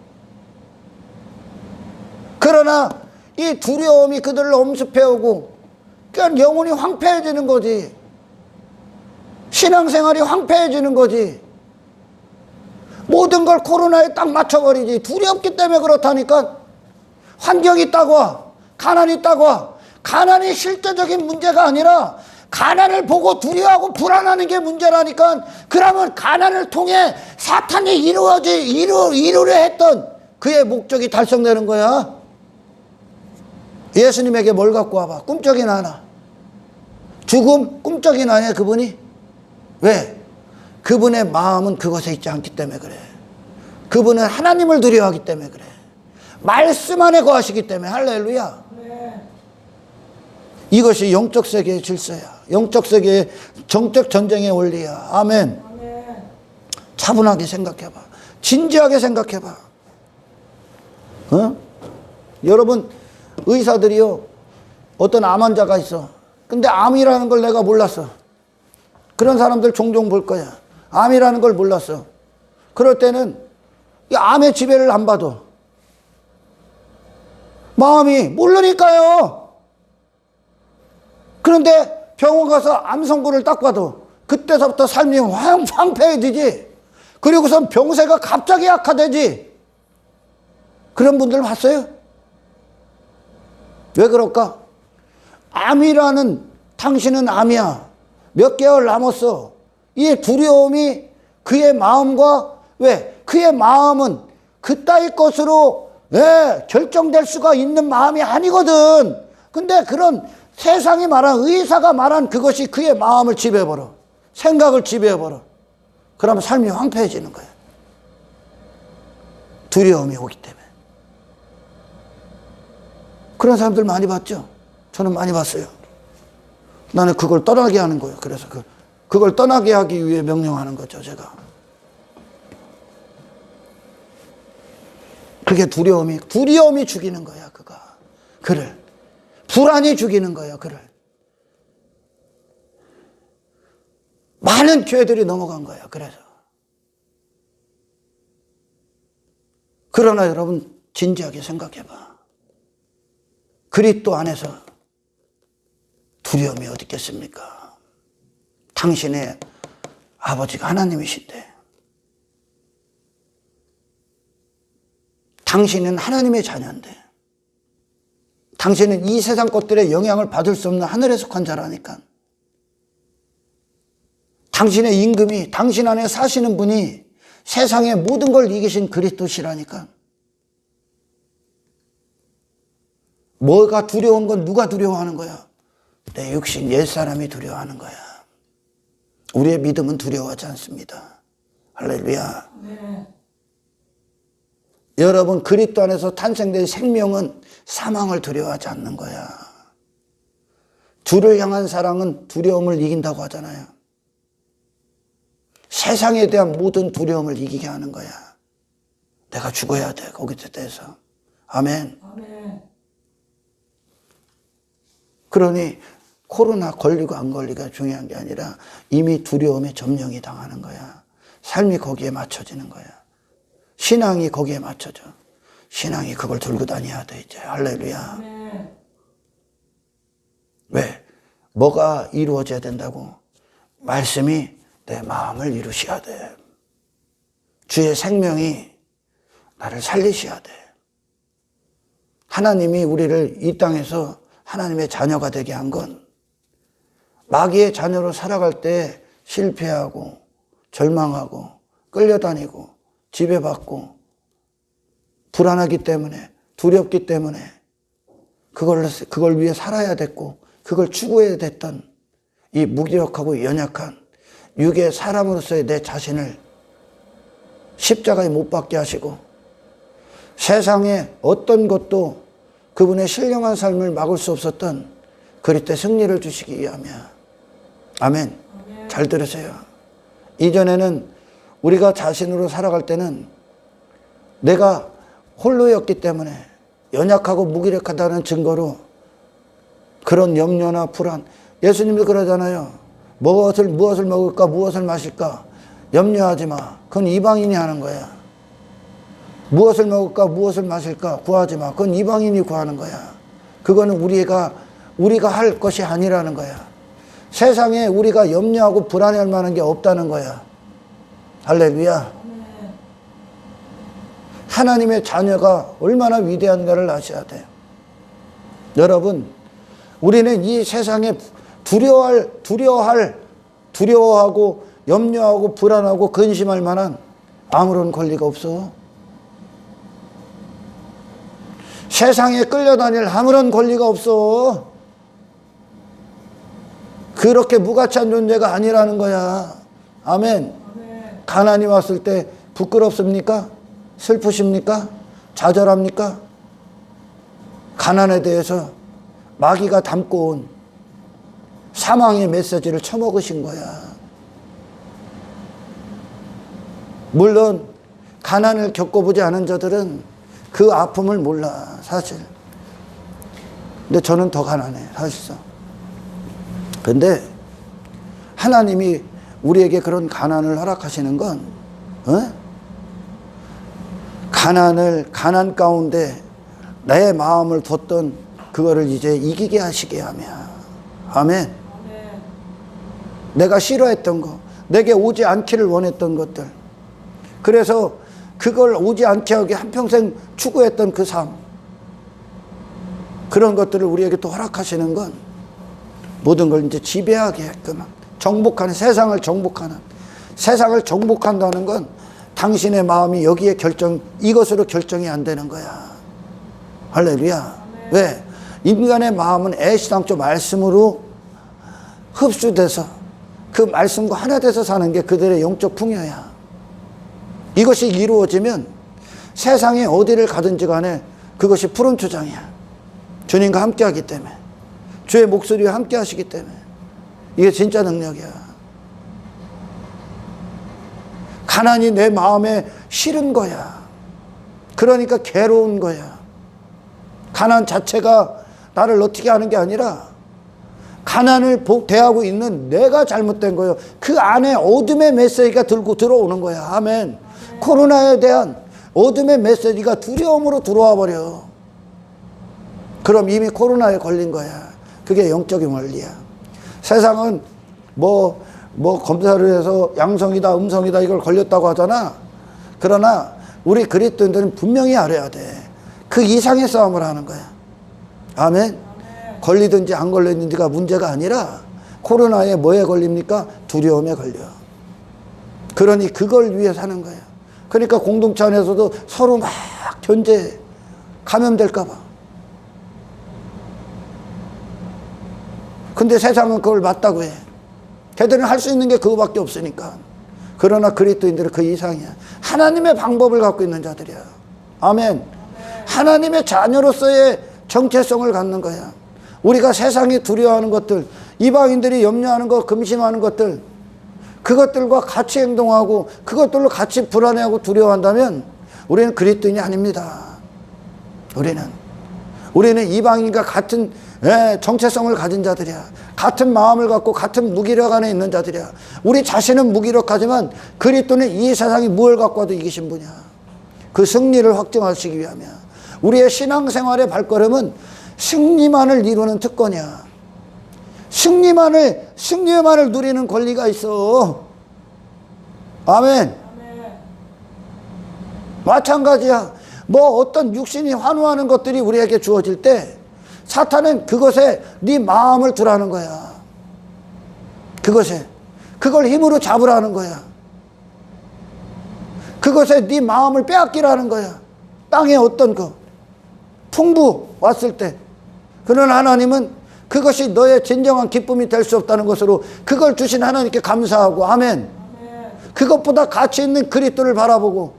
그러나 이 두려움이 그들을 엄습해오고, 그러니까 영혼이 황폐해지는 거지. 신앙생활이 황폐해지는 거지. 모든 걸 코로나에 딱 맞춰버리지. 두렵기 때문에 그렇다니까. 환경이 있다고, 가난이 있다고. 가난이 실제적인 문제가 아니라 가난을 보고 두려워하고 불안하는 게 문제라니까. 그러면 가난을 통해 사탄이 이루려 했던 그의 목적이 달성되는 거야. 예수님에게 뭘 갖고 와봐. 꿈쩍이나 하나. 죽음 꿈쩍이나 해 그분이. 왜? 그분의 마음은 그것에 있지 않기 때문에 그래. 그분은 하나님을 두려워하기 때문에 그래. 말씀 안에 거하시기 때문에. 할렐루야. 이것이 영적 세계의 질서야. 영적 세계의 정적 전쟁의 원리야. 아멘. 차분하게 생각해봐. 진지하게 생각해봐. 여러분, 의사들이요, 어떤 암 환자가 있어. 근데 암이라는 걸 내가 몰랐어. 그런 사람들 종종 볼 거야. 암이라는 걸 몰랐어. 그럴 때는 이 암의 지배를 안 받아. 마음이 모르니까요. 그런데 병원 가서 암 선고를 딱 봐도 그때서부터 삶이 황폐해지지. 그리고선 병세가 갑자기 악화되지. 그런 분들 봤어요? 왜 그럴까? 암이라는, 당신은 암이야. 몇 개월 남았어. 이 두려움이 그의 마음과, 왜? 그의 마음은 그따위 것으로 결정될 수가 있는 마음이 아니거든. 근데 그런 세상이 말한, 의사가 말한 그것이 그의 마음을 지배해버려. 생각을 지배해버려. 그러면 삶이 황폐해지는 거야. 두려움이 오기 때문에. 그런 사람들 많이 봤죠? 저는 많이 봤어요. 나는 그걸 떠나게 하는 거예요. 그래서 그걸 떠나게 하기 위해 명령하는 거죠, 제가. 그게 두려움이 죽이는 거야, 그를. 불안이 죽이는 거예요, 그를. 많은 교회들이 넘어간 거예요, 그래서. 그러나 여러분 진지하게 생각해봐. 그리스도 안에서 두려움이 어디 있겠습니까? 당신의 아버지가 하나님이신데, 당신은 하나님의 자녀인데, 당신은 이 세상 것들의 영향을 받을 수 없는 하늘에 속한 자라니까. 당신의 임금이, 당신 안에 사시는 분이 세상의 모든 걸 이기신 그리스도시라니까. 뭐가 두려운 건 누가 두려워하는 거야? 내 육신 옛사람이 두려워하는 거야. 우리의 믿음은 두려워하지 않습니다. 할렐루야. 네. 여러분, 그리스도 안에서 탄생된 생명은 사망을 두려워하지 않는 거야. 주를 향한 사랑은 두려움을 이긴다고 하잖아요. 세상에 대한 모든 두려움을 이기게 하는 거야. 내가 죽어야 돼, 거기에 대해서. 아멘. 아멘. 그러니 코로나 걸리고 안 걸리가 중요한 게 아니라 이미 두려움에 점령이 당하는 거야. 삶이 거기에 맞춰지는 거야. 신앙이 거기에 맞춰져. 신앙이 그걸 들고 다녀야 돼, 이제. 할렐루야. 네. 왜? 뭐가 이루어져야 된다고? 말씀이 내 마음을 이루셔야 돼. 주의 생명이 나를 살리셔야 돼. 하나님이 우리를 이 땅에서 하나님의 자녀가 되게 한 건 마귀의 자녀로 살아갈 때 실패하고 절망하고 끌려다니고 지배받고 불안하기 때문에, 두렵기 때문에 그걸 위해 살아야 됐고 그걸 추구해야 됐던 이 무기력하고 연약한 육의 사람으로서의 내 자신을 십자가에 못 박게 하시고 세상에 어떤 것도 그분의 신령한 삶을 막을 수 없었던 그리스도의 승리를 주시기 위함이야. 아멘. 잘 들으세요. 이전에는 우리가 자신으로 살아갈 때는 내가 홀로였기 때문에 연약하고 무기력하다는 증거로 그런 염려나 불안, 예수님도 그러잖아요. 무엇을 먹을까, 무엇을 마실까 염려하지 마. 그건 이방인이 하는 거야. 무엇을 먹을까, 무엇을 마실까 구하지 마. 그건 이방인이 구하는 거야. 그거는 우리가 할 것이 아니라는 거야. 세상에 우리가 염려하고 불안해할 만한 게 없다는 거야. 할렐루야. 하나님의 자녀가 얼마나 위대한가를 아셔야 돼요. 여러분, 우리는 이 세상에 두려워하고 염려하고 불안하고 근심할 만한 아무런 권리가 없어. 세상에 끌려다닐 아무런 권리가 없어. 그렇게 무가치한 존재가 아니라는 거야. 아멘. 가난이 왔을 때 부끄럽습니까? 슬프십니까? 좌절합니까? 가난에 대해서 마귀가 담고 온 사망의 메시지를 처먹으신 거야. 물론 가난을 겪어보지 않은 자들은 그 아픔을 몰라, 사실. 근데 저는 더 가난해, 사실상. 근데 하나님이 우리에게 그런 가난을 허락하시는 건 가난 가운데 내 마음을 뒀던 그거를 이제 이기게 하시게 하며. 아멘. 내가 싫어했던 거, 내게 오지 않기를 원했던 것들, 그래서 그걸 오지 않게 하기 한평생 추구했던 그 삶, 그런 것들을 우리에게 또 허락하시는 건 모든 걸 이제 지배하게끔 정복하는, 세상을 정복한다는 건 당신의 마음이 여기에 이것으로 결정이 안 되는 거야. 할렐루야. 왜? 인간의 마음은 애시당초 말씀으로 흡수돼서 그 말씀과 하나 돼서 사는 게 그들의 영적 풍요야. 이것이 이루어지면 세상에 어디를 가든지 간에 그것이 푸른 초장이야. 주님과 함께 하기 때문에, 주의 목소리와 함께 하시기 때문에. 이게 진짜 능력이야. 가난이 내 마음에 싫은 거야. 그러니까 괴로운 거야. 가난 자체가 나를 어떻게 하는 게 아니라 가난을 대하고 있는 내가 잘못된 거예요. 그 안에 어둠의 메시지가 들고 들어오는 거야. 아멘. 코로나에 대한 어둠의 메시지가 두려움으로 들어와 버려. 그럼 이미 코로나에 걸린 거야. 그게 영적인 원리야. 세상은 뭐 검사를 해서 양성이다 음성이다 이걸 걸렸다고 하잖아. 그러나 우리 그리스도인들은 분명히 알아야 돼. 그 이상의 싸움을 하는 거야. 아멘. 걸리든지 안 걸리든지가 문제가 아니라 코로나에 뭐에 걸립니까? 두려움에 걸려. 그러니 그걸 위해 사는 거야. 그러니까 공동체 안에서도 서로 막 견제, 감염될까 봐. 근데 세상은 그걸 맞다고 해. 걔들은 할 수 있는 게 그거밖에 없으니까. 그러나 그리스도인들은 그 이상이야. 하나님의 방법을 갖고 있는 자들이야. 아멘. 하나님의 자녀로서의 정체성을 갖는 거야. 우리가 세상이 두려워하는 것들, 이방인들이 염려하는 것, 금심하는 것들, 그것들과 같이 행동하고 그것들로 같이 불안해하고 두려워한다면 우리는 그리스도인이 아닙니다. 우리는 이방인과 같은 정체성을 가진 자들이야. 같은 마음을 갖고 같은 무기력 안에 있는 자들이야. 우리 자신은 무기력하지만 그리스도는 이 세상이 무엇을 갖고 와도 이기신 분이야. 그 승리를 확증하시기 위함이야. 우리의 신앙생활의 발걸음은 승리만을 이루는 특권이야. 승리만을 누리는 권리가 있어. 아멘. 마찬가지야. 어떤 육신이 환호하는 것들이 우리에게 주어질 때 사탄은 그것에 네 마음을 두라는 거야. 그걸 힘으로 잡으라는 거야. 그것에 네 마음을 빼앗기라는 거야. 땅에 어떤 풍부 왔을 때. 그러나 하나님은 그것이 너의 진정한 기쁨이 될 수 없다는 것으로 그걸 주신 하나님께 감사하고, 아멘. 그것보다 가치 있는 그리스도를 바라보고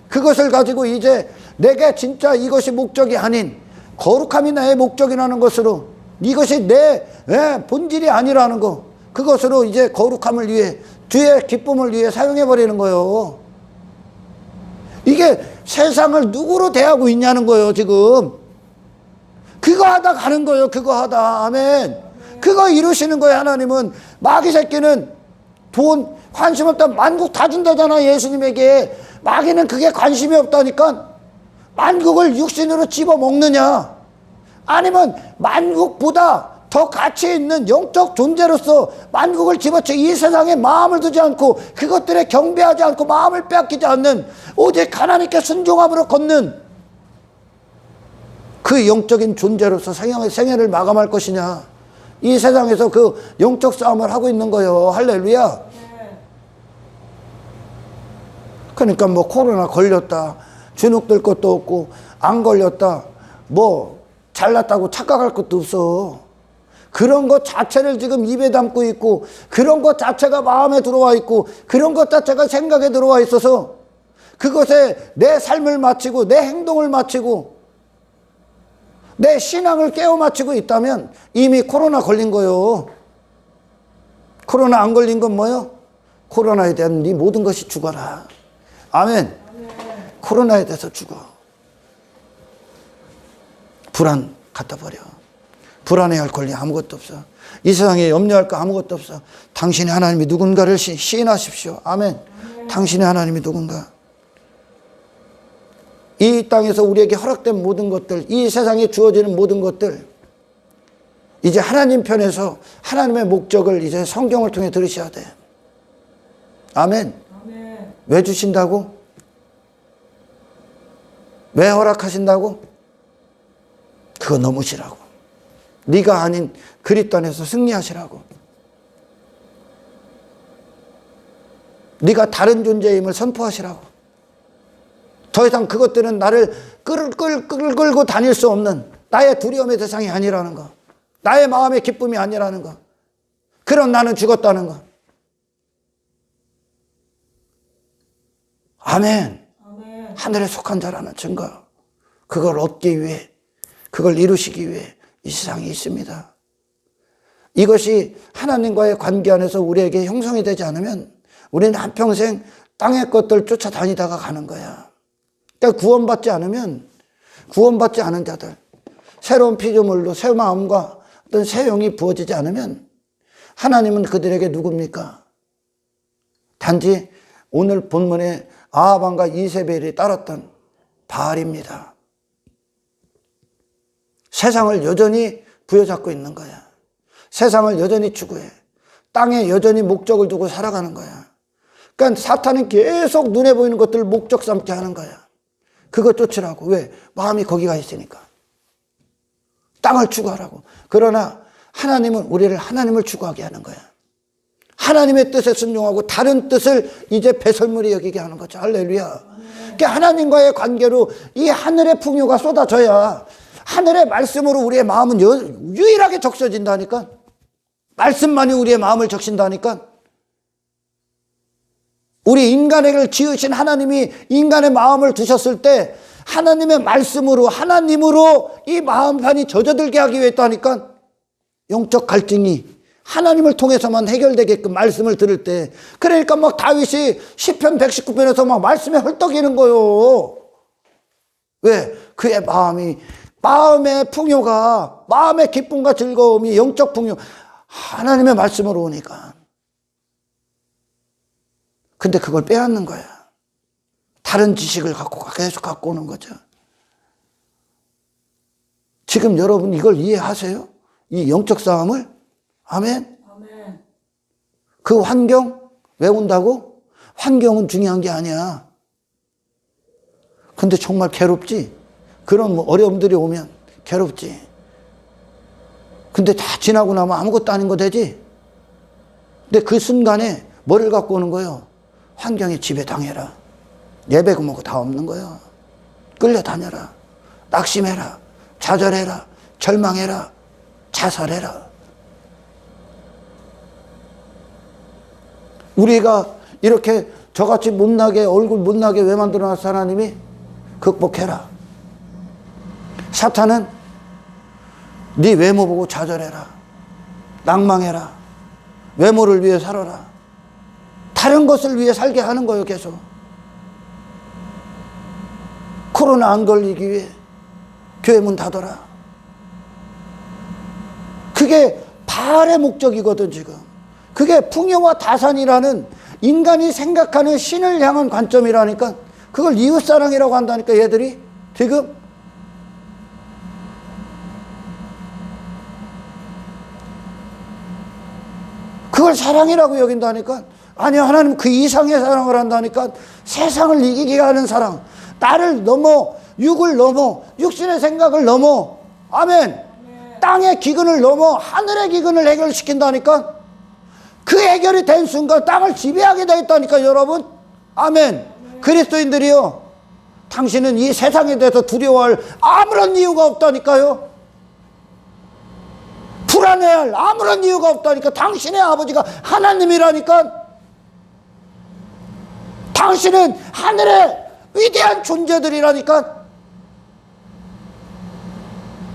그것을 가지고 이제 내게 진짜 이것이 목적이 아닌 거룩함이 나의 목적이라는 것으로, 이것이 내 본질이 아니라는 거, 그것으로 이제 거룩함을 위해, 주의 기쁨을 위해 사용해버리는 거예요. 이게 세상을 누구로 대하고 있냐는 거예요. 지금 그거 하다 가는 거예요. 그거 하다. 아멘. 그거 이루시는 거예요. 하나님은. 마귀 새끼는 돈 관심 없다, 만국 다 준다잖아. 예수님에게. 마귀는 그게 관심이 없다니까. 만국을 육신으로 집어먹느냐, 아니면 만국보다 더 가치 있는 영적 존재로서 만국을 집어쳐 이 세상에 마음을 두지 않고 그것들에 경배하지 않고 마음을 빼앗기지 않는 오직 하나님께 순종함으로 걷는 그 영적인 존재로서 생애를 마감할 것이냐. 이 세상에서 그 영적 싸움을 하고 있는 거예요. 할렐루야. 그러니까 코로나 걸렸다, 주눅들 것도 없고, 안 걸렸다, 잘났다고 착각할 것도 없어. 그런 것 자체를 지금 입에 담고 있고, 그런 것 자체가 마음에 들어와 있고, 그런 것 자체가 생각에 들어와 있어서 그것에 내 삶을 마치고 내 행동을 마치고 내 신앙을 깨워 맞추고 있다면 이미 코로나 걸린 거요. 코로나 안 걸린 건 뭐요? 코로나에 대한 네 모든 것이 죽어라. 아멘. 코로나에 대해서 죽어. 불안 갖다 버려. 불안해할 권리 아무것도 없어. 이 세상에 염려할 거 아무것도 없어. 당신이 하나님이 누군가를 시인하십시오. 아멘. 당신의 하나님이 누군가. 이 땅에서 우리에게 허락된 모든 것들, 이 세상에 주어지는 모든 것들, 이제 하나님 편에서 하나님의 목적을 이제 성경을 통해 들으셔야 돼. 아멘. 아멘. 왜 주신다고? 왜 허락하신다고? 그거 넘으시라고. 네가 아닌 그리스도 안에서 승리하시라고. 네가 다른 존재임을 선포하시라고. 더 이상 그것들은 나를 끌고 다닐 수 없는 나의 두려움의 대상이 아니라는 거. 나의 마음의 기쁨이 아니라는 거. 그럼 나는 죽었다는 거. 아멘. 아멘. 하늘에 속한 자라는 증거. 그걸 얻기 위해, 그걸 이루시기 위해 이 세상에 있습니다. 이것이 하나님과의 관계 안에서 우리에게 형성이 되지 않으면 우리는 한평생 땅의 것들 쫓아다니다가 가는 거야. 그러니까 구원받지 않은 자들, 새로운 피조물로 새 마음과 어떤 새 영이 부어지지 않으면 하나님은 그들에게 누굽니까? 단지 오늘 본문에 아합왕과 이세벨이 따랐던 바알입니다. 세상을 여전히 부여잡고 있는 거야. 세상을 여전히 추구해. 땅에 여전히 목적을 두고 살아가는 거야. 그러니까 사탄은 계속 눈에 보이는 것들을 목적 삼게 하는 거야. 그거 쫓으라고. 왜? 마음이 거기가 있으니까. 땅을 추구하라고. 그러나 하나님은 우리를 하나님을 추구하게 하는 거야. 하나님의 뜻에 순종하고 다른 뜻을 이제 배설물이 여기게 하는 거죠. 할렐루야. 그러니까 하나님과의 관계로 이 하늘의 풍요가 쏟아져야 하늘의 말씀으로 우리의 마음은 유일하게 적셔진다니까. 말씀만이 우리의 마음을 적신다니까. 우리 인간에게 지으신 하나님이 인간의 마음을 두셨을 때 하나님의 말씀으로 하나님으로 이 마음판이 젖어들게 하기 위해 했다니까. 영적 갈등이 하나님을 통해서만 해결되게끔 말씀을 들을 때, 그러니까 막 다윗이 시편 119편에서 막 말씀에 헐떡이는 거요. 왜? 그의 마음의 풍요가, 마음의 기쁨과 즐거움이, 영적 풍요, 하나님의 말씀으로 오니까. 근데 그걸 빼앗는 거야. 다른 지식을 계속 갖고 오는 거죠. 지금 여러분 이걸 이해하세요? 이 영적 싸움을? 아멘. 그 환경 왜 온다고? 환경은 중요한 게 아니야. 근데 정말 괴롭지? 그런 어려움들이 오면 괴롭지. 근데 다 지나고 나면 아무것도 아닌 거 되지? 근데 그 순간에 뭐를 갖고 오는 거예요? 환경에 지배당해라. 예배고 뭐고 다 없는 거예요. 끌려다녀라. 낙심해라. 좌절해라. 절망해라. 자살해라. 우리가 이렇게 저같이 못나게, 얼굴 못나게 왜 만들어놨어? 하나님이? 극복해라. 사탄은 네 외모 보고 좌절해라. 낭망해라. 외모를 위해 살아라. 다른 것을 위해 살게 하는 거예요, 계속. 코로나 안 걸리기 위해 교회 문 닫아라. 그게 바알의 목적이거든, 지금. 그게 풍요와 다산이라는 인간이 생각하는 신을 향한 관점이라니까. 그걸 이웃사랑이라고 한다니까, 얘들이. 지금. 그걸 사랑이라고 여긴다니까. 아니, 하나님 그 이상의 사랑을 한다니까. 세상을 이기게 하는 사랑. 나를 넘어, 육을 넘어, 육신의 생각을 넘어. 아멘. 땅의 기근을 넘어 하늘의 기근을 해결시킨다니까. 그 해결이 된 순간 땅을 지배하게 되었다니까, 여러분. 아멘. 그리스도인들이요, 당신은 이 세상에 대해서 두려워할 아무런 이유가 없다니까요. 불안해할 아무런 이유가 없다니까. 당신의 아버지가 하나님이라니까. 당신은 하늘의 위대한 존재들이라니까.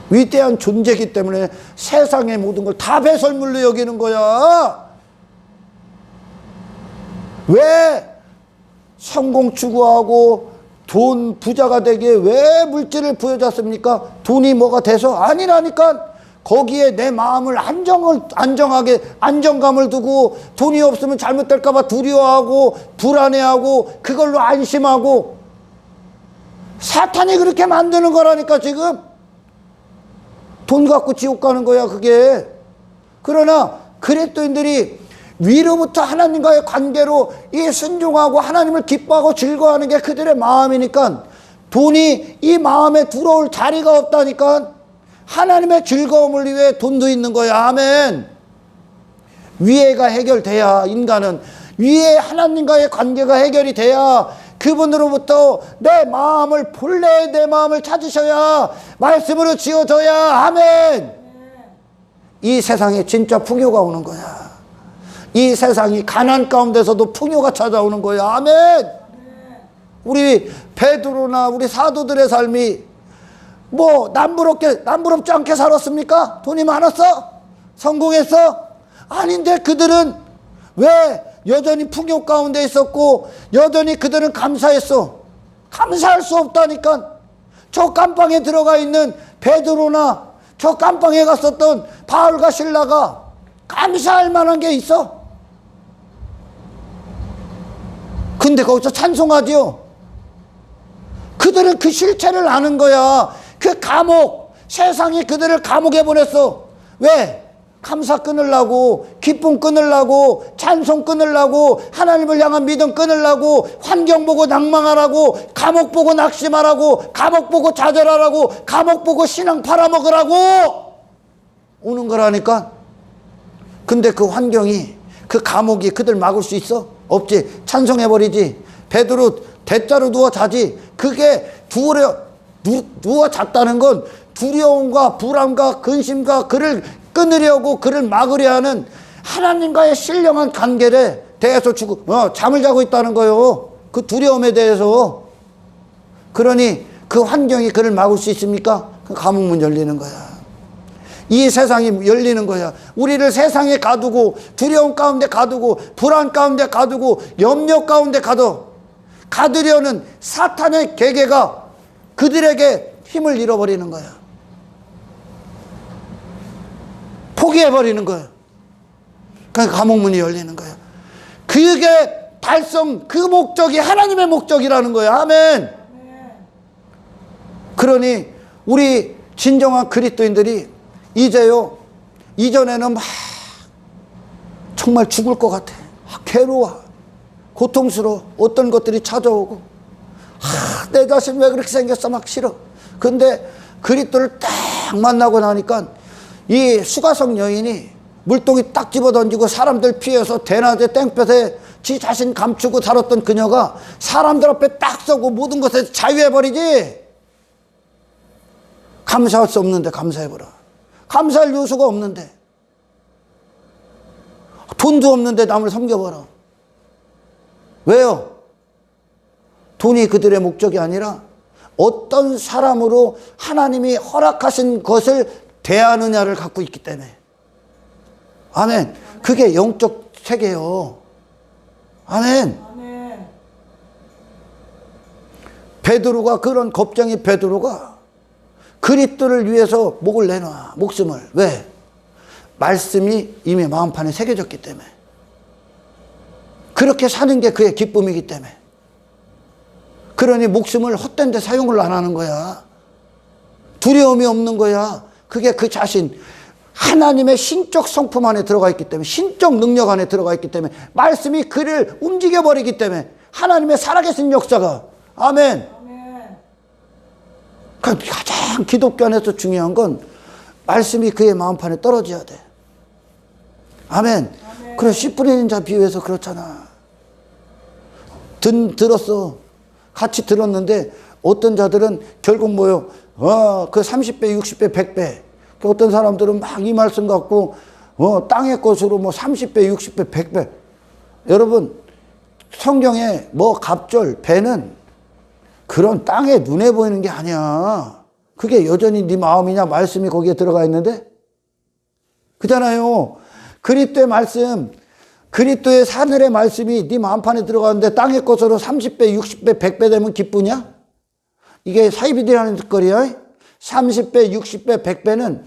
위대한 존재이기 때문에 세상의 모든 걸 다 배설물로 여기는 거야. 왜 성공 추구하고 돈 부자가 되기에 왜 물질을 부여잡습니까? 돈이 뭐가 돼서? 아니라니까. 거기에 내 마음을 안정감을 두고, 돈이 없으면 잘못될까봐 두려워하고 불안해하고 그걸로 안심하고, 사탄이 그렇게 만드는 거라니까. 지금 돈 갖고 지옥 가는 거야, 그게. 그러나 그리스도인들이 위로부터 하나님과의 관계로 이 순종하고 하나님을 기뻐하고 즐거워하는 게 그들의 마음이니까 돈이 이 마음에 들어올 자리가 없다니까. 하나님의 즐거움을 위해 돈도 있는 거야. 아멘. 위해가 해결돼야, 인간은 위에 하나님과의 관계가 해결이 돼야 그분으로부터 내 마음을, 본래의 내 마음을 찾으셔야 말씀으로 지어져야. 아멘. 이 세상에 진짜 풍요가 오는 거야. 이 세상이 가난 가운데서도 풍요가 찾아오는 거야. 아멘. 우리 베드로나 우리 사도들의 삶이 뭐 남부럽지 않게 살았습니까? 돈이 많았어? 성공했어? 아닌데 그들은 왜 여전히 풍요 가운데 있었고 여전히 그들은 감사했어? 감사할 수 없다니까. 저 깜방에 들어가 있는 베드로나 저 깜방에 갔었던 바울과 실라가 감사할 만한 게 있어? 근데 거기서 찬송하지요. 그들은 그 실체를 아는 거야. 그 감옥, 세상이 그들을 감옥에 보냈어. 왜? 감사 끊으려고, 기쁨 끊으려고, 찬송 끊으려고, 하나님을 향한 믿음 끊으려고, 환경 보고 낭망하라고, 감옥 보고 낙심하라고, 감옥 보고 좌절하라고, 감옥 보고 신앙 팔아먹으라고 오는 거라니까. 근데 그 환경이, 그 감옥이 그들 막을 수 있어? 없지. 찬송해버리지. 베드로 대자로 누워 자지. 그게 누워 잤다는 건 두려움과 불안과 근심과 그를 끊으려고 그를 막으려 하는 하나님과의 신령한 관계에 대해서 잠을 자고 있다는 거예요. 그 두려움에 대해서. 그러니 그 환경이 그를 막을 수 있습니까? 그 감옥문 열리는 거야. 이 세상이 열리는 거야. 우리를 세상에 가두고 두려움 가운데 가두고 불안 가운데 가두고 염려 가운데 가두려는 사탄의 계계가 그들에게 힘을 잃어버리는 거야. 포기해버리는 거야. 그러니까 감옥문이 열리는 거야. 그게 그 목적이 하나님의 목적이라는 거야. 아멘. 그러니 우리 진정한 그리스도인들이 이제요, 이전에는 막 정말 죽을 것 같아. 괴로워, 고통스러워. 어떤 것들이 찾아오고, 내 자신 왜 그렇게 생겼어? 막 싫어. 근데 그리스도를 딱 만나고 나니까 이 수가성 여인이 물동이 딱 집어던지고 사람들 피해서 대낮에 땡볕에 지 자신 감추고 살았던 그녀가 사람들 앞에 딱 서고 모든 것에 자유해버리지. 감사할 수 없는데 감사해버려. 감사할 요소가 없는데, 돈도 없는데 남을 섬겨버려. 왜요? 돈이 그들의 목적이 아니라 어떤 사람으로 하나님이 허락하신 것을 대하느냐를 갖고 있기 때문에. 아멘. 그게 영적 세계예요. 아멘. 베드로가, 그런 겁쟁이 베드로가 그리스도를 위해서 목을 내놔. 목숨을. 왜? 말씀이 이미 마음판에 새겨졌기 때문에. 그렇게 사는 게 그의 기쁨이기 때문에. 그러니 목숨을 헛된 데 사용을 안 하는 거야. 두려움이 없는 거야. 그게 그 자신, 하나님의 신적 성품 안에 들어가 있기 때문에, 신적 능력 안에 들어가 있기 때문에, 말씀이 그를 움직여버리기 때문에, 하나님의 살아계신 역사가. 아멘. 그러니까 가장 기독교 안에서 중요한 건 말씀이 그의 마음판에 떨어져야 돼. 아멘. 그래, 씨 뿌리는 자 비유해서 그렇잖아. 들었어. 같이 들었는데 어떤 자들은 결국 뭐요? 그 30배, 60배, 100배. 어떤 사람들은 막 이 말씀 갖고 땅의 것으로 뭐 30배, 60배, 100배. 여러분, 성경에 뭐 갑절, 배는 그런 땅에 눈에 보이는 게 아니야. 그게 여전히 네 마음이냐, 말씀이 거기에 들어가 있는데? 그잖아요. 그리스도의 말씀, 그리스도의 하늘의 말씀이 네 마음판에 들어가는데 땅의 것으로 30배, 60배, 100배 되면 기쁘냐? 이게 사이비디라는 짓거리야. 30배, 60배, 100배는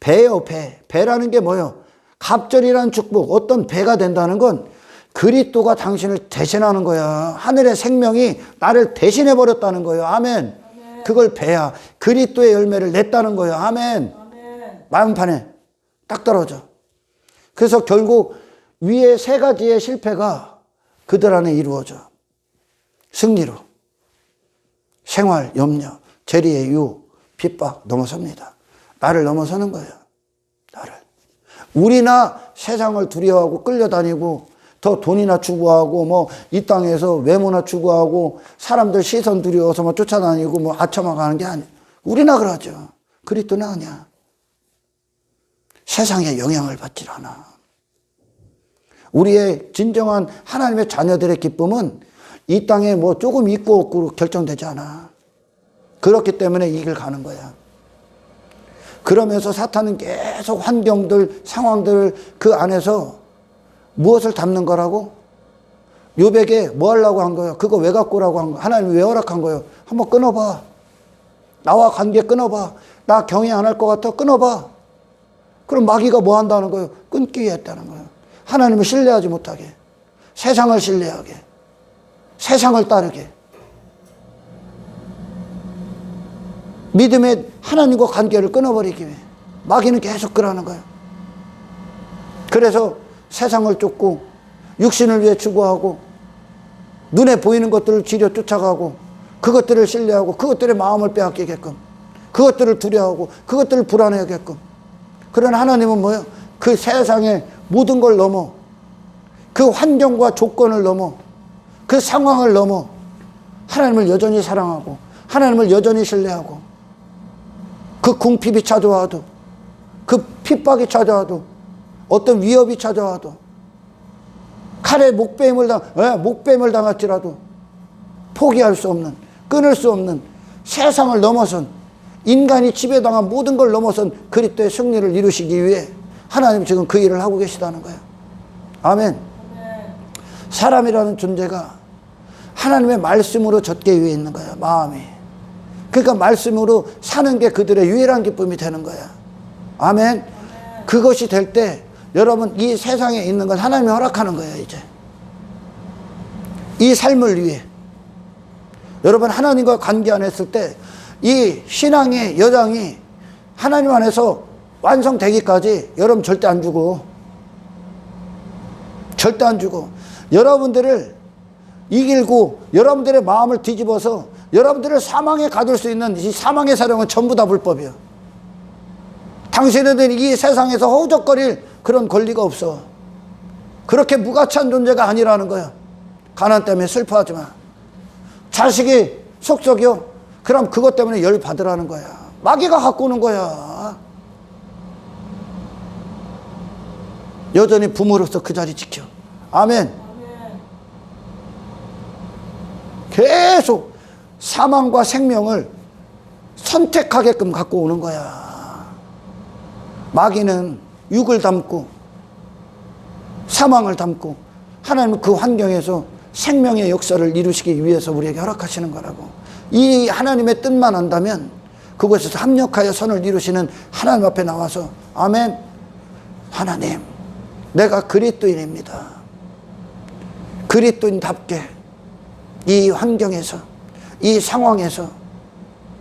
배요, 배. 배라는 게 뭐요? 갑절이라는 축복, 어떤 배가 된다는 건 그리스도가 당신을 대신하는 거야. 하늘의 생명이 나를 대신해 버렸다는 거예요. 아멘. 아멘. 그걸 배야. 그리스도의 열매를 냈다는 거예요. 아멘. 아멘. 마음판에 딱 떨어져. 그래서 결국 위에 세 가지의 실패가 그들 안에 이루어져. 승리로. 생활, 염려, 재리의 유혹, 핍박 넘어섭니다. 나를 넘어서는 거예요. 나를. 우리나 세상을 두려워하고 끌려다니고 더 돈이나 추구하고 뭐 이 땅에서 외모나 추구하고 사람들 시선 두려워서 뭐 쫓아다니고 뭐 아첨하가는 게 아니야. 우리나 그러죠. 그리스도는 아니야. 세상에 영향을 받질 않아. 우리의 진정한 하나님의 자녀들의 기쁨은 이 땅에 뭐 조금 있고 없고로 결정되지 않아. 그렇기 때문에 이 길 가는 거야. 그러면서 사탄은 계속 환경들, 상황들 그 안에서 무엇을 담는 거라고? 요백에 뭐 하려고 한 거예요? 그거 왜 갖고 오라고 한 거예요? 하나님이 왜 허락한 거예요? 한번 끊어봐. 나와 관계 끊어봐. 나 경외 안 할 것 같아? 끊어봐. 그럼 마귀가 뭐 한다는 거예요? 끊기 위해 했다는 거예요. 하나님을 신뢰하지 못하게. 세상을 신뢰하게. 세상을 따르게. 믿음의 하나님과 관계를 끊어버리기 위해 마귀는 계속 그러는 거예요. 그래서 세상을 쫓고 육신을 위해 추구하고 눈에 보이는 것들을 지려 쫓아가고 그것들을 신뢰하고 그것들의 마음을 빼앗기게끔 그것들을 두려워하고 그것들을 불안해하게끔. 그러나 하나님은 뭐예요? 그 세상의 모든 걸 넘어 그 환경과 조건을 넘어 그 상황을 넘어 하나님을 여전히 사랑하고 하나님을 여전히 신뢰하고 그 궁핍이 찾아와도 그 핍박이 찾아와도 어떤 위협이 찾아와도 칼에 목뱀을 당할지라도 포기할 수 없는 끊을 수 없는 세상을 넘어선 인간이 지배당한 모든 걸 넘어선 그리스도의 승리를 이루시기 위해 하나님 지금 그 일을 하고 계시다는 거예요. 아멘. 사람이라는 존재가 하나님의 말씀으로 젖게 위해 있는 거야. 마음이. 그러니까 말씀으로 사는 게 그들의 유일한 기쁨이 되는 거야. 아멘. 그것이 될 때 여러분 이 세상에 있는 건 하나님이 허락하는 거예요. 이제 이 삶을 위해 여러분 하나님과 관계 안 했을 때 이 신앙의 여정이 하나님 안에서 완성되기까지 여러분 절대 안 주고 절대 안 주고 여러분들을 이길고 여러분들의 마음을 뒤집어서 여러분들을 사망에 가둘 수 있는 이 사망의 사령은 전부 다 불법이에요. 당신들은 이 세상에서 허우적거릴 그런 권리가 없어. 그렇게 무가치한 존재가 아니라는 거야. 가난 때문에 슬퍼하지 마. 자식이 속썩여? 그럼 그것 때문에 열 받으라는 거야. 마귀가 갖고 오는 거야. 여전히 부모로서 그 자리 지켜. 아멘. 계속 사망과 생명을 선택하게끔 갖고 오는 거야. 마귀는 육을 담고 사망을 담고 하나님은 그 환경에서 생명의 역사를 이루시기 위해서 우리에게 허락하시는 거라고. 이 하나님의 뜻만 안다면 그곳에서 합력하여 선을 이루시는 하나님 앞에 나와서 아멘. 하나님, 내가 그리스도인입니다. 그리스도인답게 이 환경에서 이 상황에서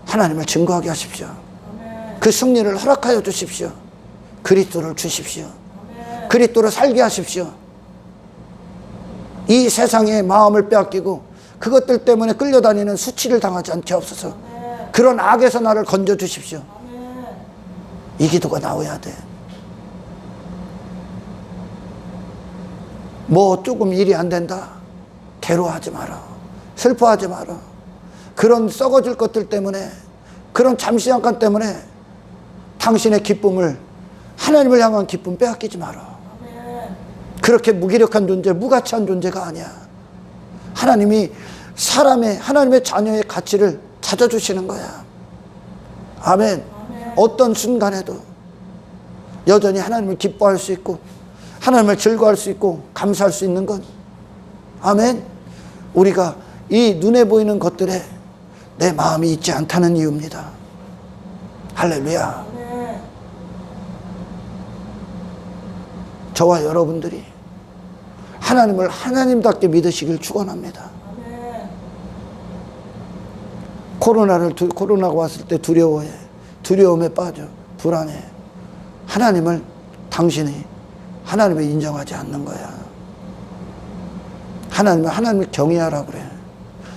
하나님을 증거하게 하십시오. 그 승리를 허락하여 주십시오. 그리스도를 주십시오. 그리스도로 살게 하십시오. 이 세상의 마음을 빼앗기고 그것들 때문에 끌려다니는 수치를 당하지 않게 없어서 그런 악에서 나를 건져 주십시오. 이 기도가 나와야 돼. 뭐 조금 일이 안 된다. 괴로워하지 마라. 슬퍼하지 마라. 그런 썩어질 것들 때문에 그런 잠시 잠깐 때문에 당신의 기쁨을 하나님을 향한 기쁨 빼앗기지 마라. 그렇게 무기력한 존재, 무가치한 존재가 아니야. 하나님이 하나님의 자녀의 가치를 찾아주시는 거야. 아멘. 어떤 순간에도 여전히 하나님을 기뻐할 수 있고 하나님을 즐거워할 수 있고 감사할 수 있는 건 아멘. 우리가 이 눈에 보이는 것들에 내 마음이 있지 않다는 이유입니다. 할렐루야. 저와 여러분들이 하나님을 하나님답게 믿으시길 축원합니다. 코로나가 왔을 때 두려워해. 두려움에 빠져. 불안해. 하나님을 인정하지 않는 거야. 하나님을 경외하라 그래.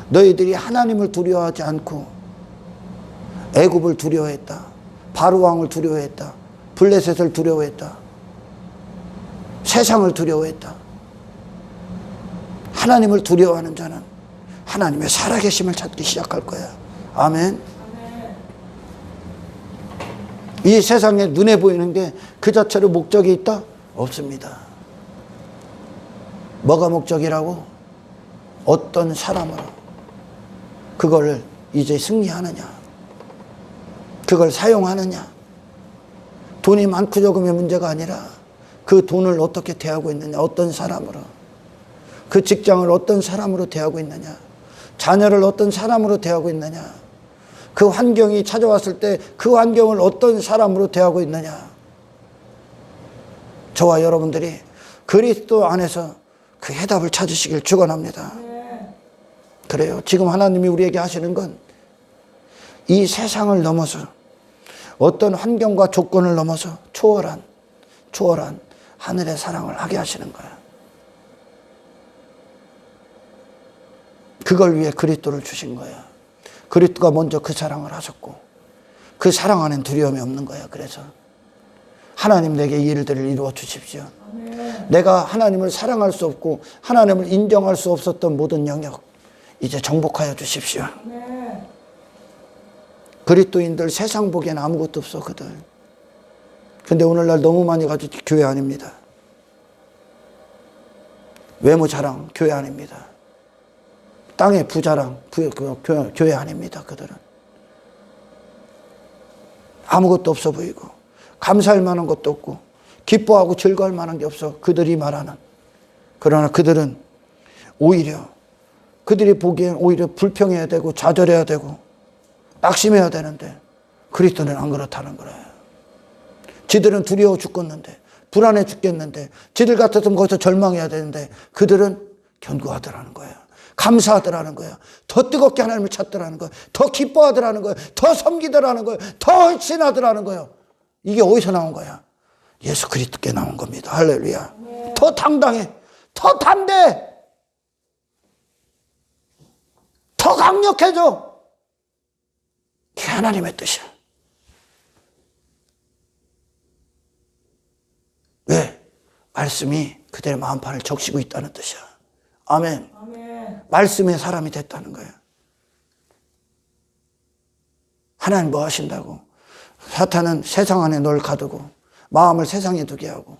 너희들이 하나님을 두려워하지 않고 애굽을 두려워했다. 바로왕을 두려워했다. 블레셋을 두려워했다. 세상을 두려워했다. 하나님을 두려워하는 자는 하나님의 살아계심을 찾기 시작할 거야. 아멘. 이 세상에 눈에 보이는 게 그 자체로 목적이 있다? 없습니다. 뭐가 목적이라고? 어떤 사람으로 그걸 이제 승리하느냐, 그걸 사용하느냐. 돈이 많고 적음의 문제가 아니라 그 돈을 어떻게 대하고 있느냐, 어떤 사람으로, 그 직장을 어떤 사람으로 대하고 있느냐, 자녀를 어떤 사람으로 대하고 있느냐, 그 환경이 찾아왔을 때 그 환경을 어떤 사람으로 대하고 있느냐. 저와 여러분들이 그리스도 안에서 그 해답을 찾으시길 축원합니다. 그래요. 지금 하나님이 우리에게 하시는 건 이 세상을 넘어서 어떤 환경과 조건을 넘어서 초월한 하늘의 사랑을 하게 하시는 거야. 그걸 위해 그리스도를 주신 거야. 그리스도가 먼저 그 사랑을 하셨고 그 사랑 안엔 두려움이 없는 거야. 그래서 하나님 내게 이 일들을 이루어 주십시오. 내가 하나님을 사랑할 수 없고 하나님을 인정할 수 없었던 모든 영역 이제 정복하여 주십시오. 그리스도인들 세상 보기엔 아무것도 없어 그들. 근데 오늘날 너무 많이 가지고 교회 아닙니다. 외모 자랑 교회 아닙니다. 땅의 부자랑 교회 아닙니다. 그들은 아무것도 없어 보이고 감사할 만한 것도 없고 기뻐하고 즐거울 만한 게 없어 그들이 말하는. 그러나 그들은 오히려 그들이 보기엔 오히려 불평해야 되고 좌절해야 되고 낙심해야 되는데 그리스도는 안 그렇다는 거예요. 지들은 두려워 죽겠는데 불안해 죽겠는데 지들 같았으면 거기서 절망해야 되는데 그들은 견고하더라는 거예요. 감사하더라는 거예요. 더 뜨겁게 하나님을 찾더라는 거예요. 더 기뻐하더라는 거예요. 더 섬기더라는 거예요. 더 헌신하더라는 거예요. 이게 어디서 나온 거야? 예수 그리스도께 나온 겁니다. 할렐루야. 네. 더 당당해. 더 담대해. 더 강력해져. 그게 하나님의 뜻이야. 왜? 말씀이 그들의 마음판을 적시고 있다는 뜻이야. 아멘. 말씀의 사람이 됐다는 거예요. 하나님 뭐 하신다고? 사탄은 세상 안에 널 가두고 마음을 세상에 두게 하고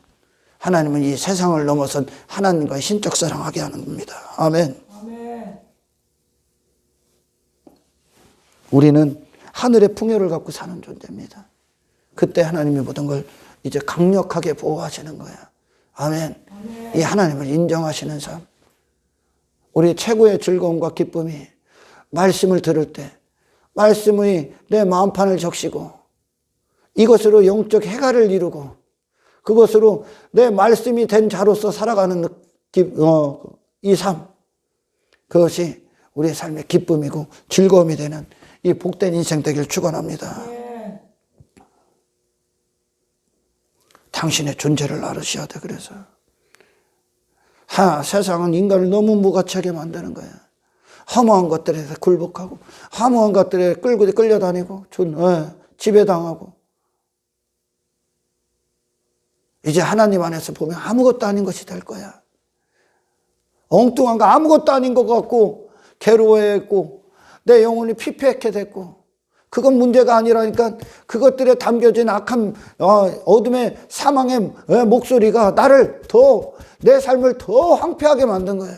하나님은 이 세상을 넘어선 하나님과의 신적 사랑하게 하는 겁니다. 아멘. 우리는 하늘의 풍요를 갖고 사는 존재입니다. 그때 하나님이 모든 걸 이제 강력하게 보호하시는 거야. 아멘. 이 하나님을 인정하시는 삶. 우리 최고의 즐거움과 기쁨이 말씀을 들을 때 말씀이 내 마음판을 적시고 이것으로 영적 해가를 이루고 그것으로 내 말씀이 된 자로서 살아가는 이 삶. 그것이 우리의 삶의 기쁨이고 즐거움이 되는 이 복된 인생 되길 축원합니다. 당신의 존재를 알으셔야 돼. 그래서 세상은 인간을 너무 무가치하게 만드는 거야. 허무한 것들에서 굴복하고 허무한 것들에 끌려다니고 지배당하고 이제 하나님 안에서 보면 아무것도 아닌 것이 될 거야. 엉뚱한 거 아무것도 아닌 것 같고 괴로워했고 내 영혼이 피폐하게 됐고 그건 문제가 아니라니까 그것들에 담겨진 악한 어둠의 사망의 목소리가 나를 내 삶을 더 황폐하게 만든 거야.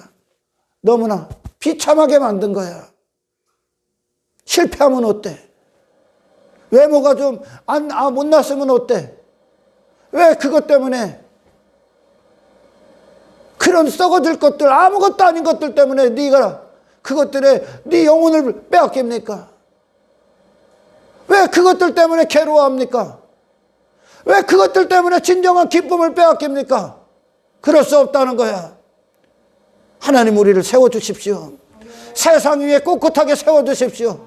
너무나 비참하게 만든 거야. 실패하면 어때? 외모가 좀 못났으면 어때? 왜 그것 때문에 그런 썩어질 것들 아무것도 아닌 것들 때문에 네가 그것들에 네 영혼을 빼앗깁니까? 왜 그것들 때문에 괴로워합니까? 왜 그것들 때문에 진정한 기쁨을 빼앗깁니까? 그럴 수 없다는 거야. 하나님 우리를 세워주십시오. 세상 위에 꿋꿋하게 세워주십시오.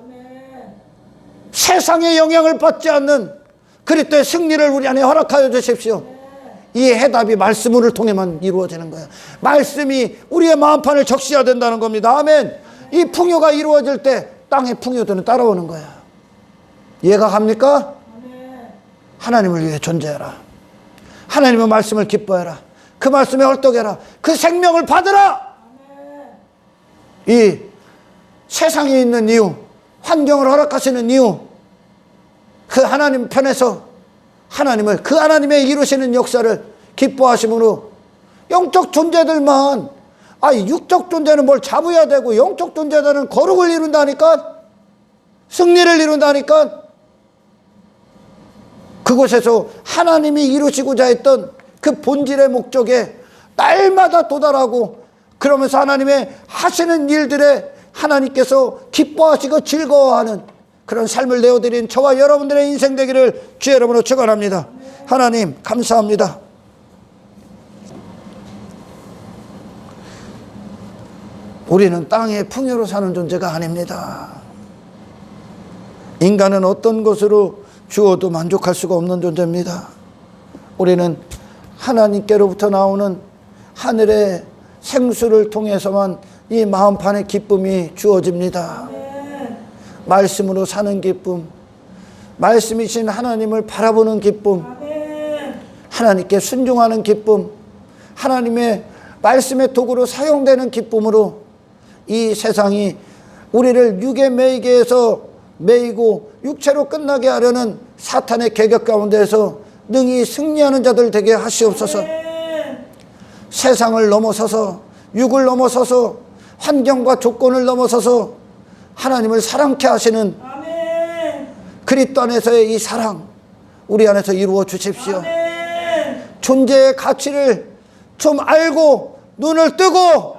세상의 영향을 받지 않는 그리스도의 승리를 우리 안에 허락하여 주십시오. 이 해답이 말씀을 통해만 이루어지는 거야. 말씀이 우리의 마음판을 적셔야 된다는 겁니다. 아멘. 이 풍요가 이루어질 때 땅의 풍요들은 따라오는 거야. 이해가 갑니까? 하나님을 위해 존재해라. 하나님의 말씀을 기뻐해라. 그 말씀에 헐떡해라. 그 생명을 받으라. 이 세상에 있는 이유, 환경을 허락하시는 이유, 그 하나님 편에서 그 하나님의 이루시는 역사를 기뻐하심으로 영적 존재들만 육적 존재는 뭘 잡아야 되고 영적 존재들은 거룩을 이룬다니까, 승리를 이룬다니까. 그곳에서 하나님이 이루시고자 했던 그 본질의 목적에 날마다 도달하고, 그러면서 하나님의 하시는 일들에 하나님께서 기뻐하시고 즐거워하는 그런 삶을 내어드린 저와 여러분들의 인생 되기를 주의 이름으로 축원합니다. 하나님 감사합니다. 우리는 땅의 풍요로 사는 존재가 아닙니다. 인간은 어떤 것으로 주어도 만족할 수가 없는 존재입니다. 우리는 하나님께로부터 나오는 하늘의 생수를 통해서만 이 마음판의 기쁨이 주어집니다. 말씀으로 사는 기쁨, 말씀이신 하나님을 바라보는 기쁨, 하나님께 순종하는 기쁨, 하나님의 말씀의 도구로 사용되는 기쁨으로 이 세상이 우리를 육에 매이게 해서 매이고 육체로 끝나게 하려는 사탄의 계략 가운데에서 능히 승리하는 자들 되게 하시옵소서. 세상을 넘어서서, 육을 넘어서서, 환경과 조건을 넘어서서 하나님을 사랑케 하시는 그리스도 안에서의 이 사랑 우리 안에서 이루어 주십시오. 존재의 가치를 좀 알고 눈을 뜨고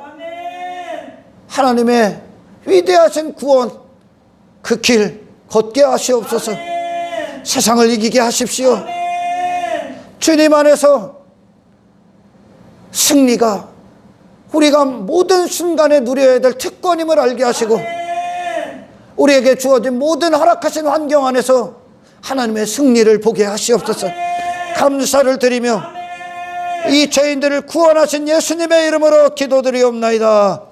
하나님의 위대하신 구원 그 길 걷게 하시옵소서. 세상을 이기게 하십시오. 주님 안에서 승리가 우리가 모든 순간에 누려야 될 특권임을 알게 하시고 우리에게 주어진 모든 허락하신 환경 안에서 하나님의 승리를 보게 하시옵소서. 감사를 드리며 이 죄인들을 구원하신 예수님의 이름으로 기도드리옵나이다.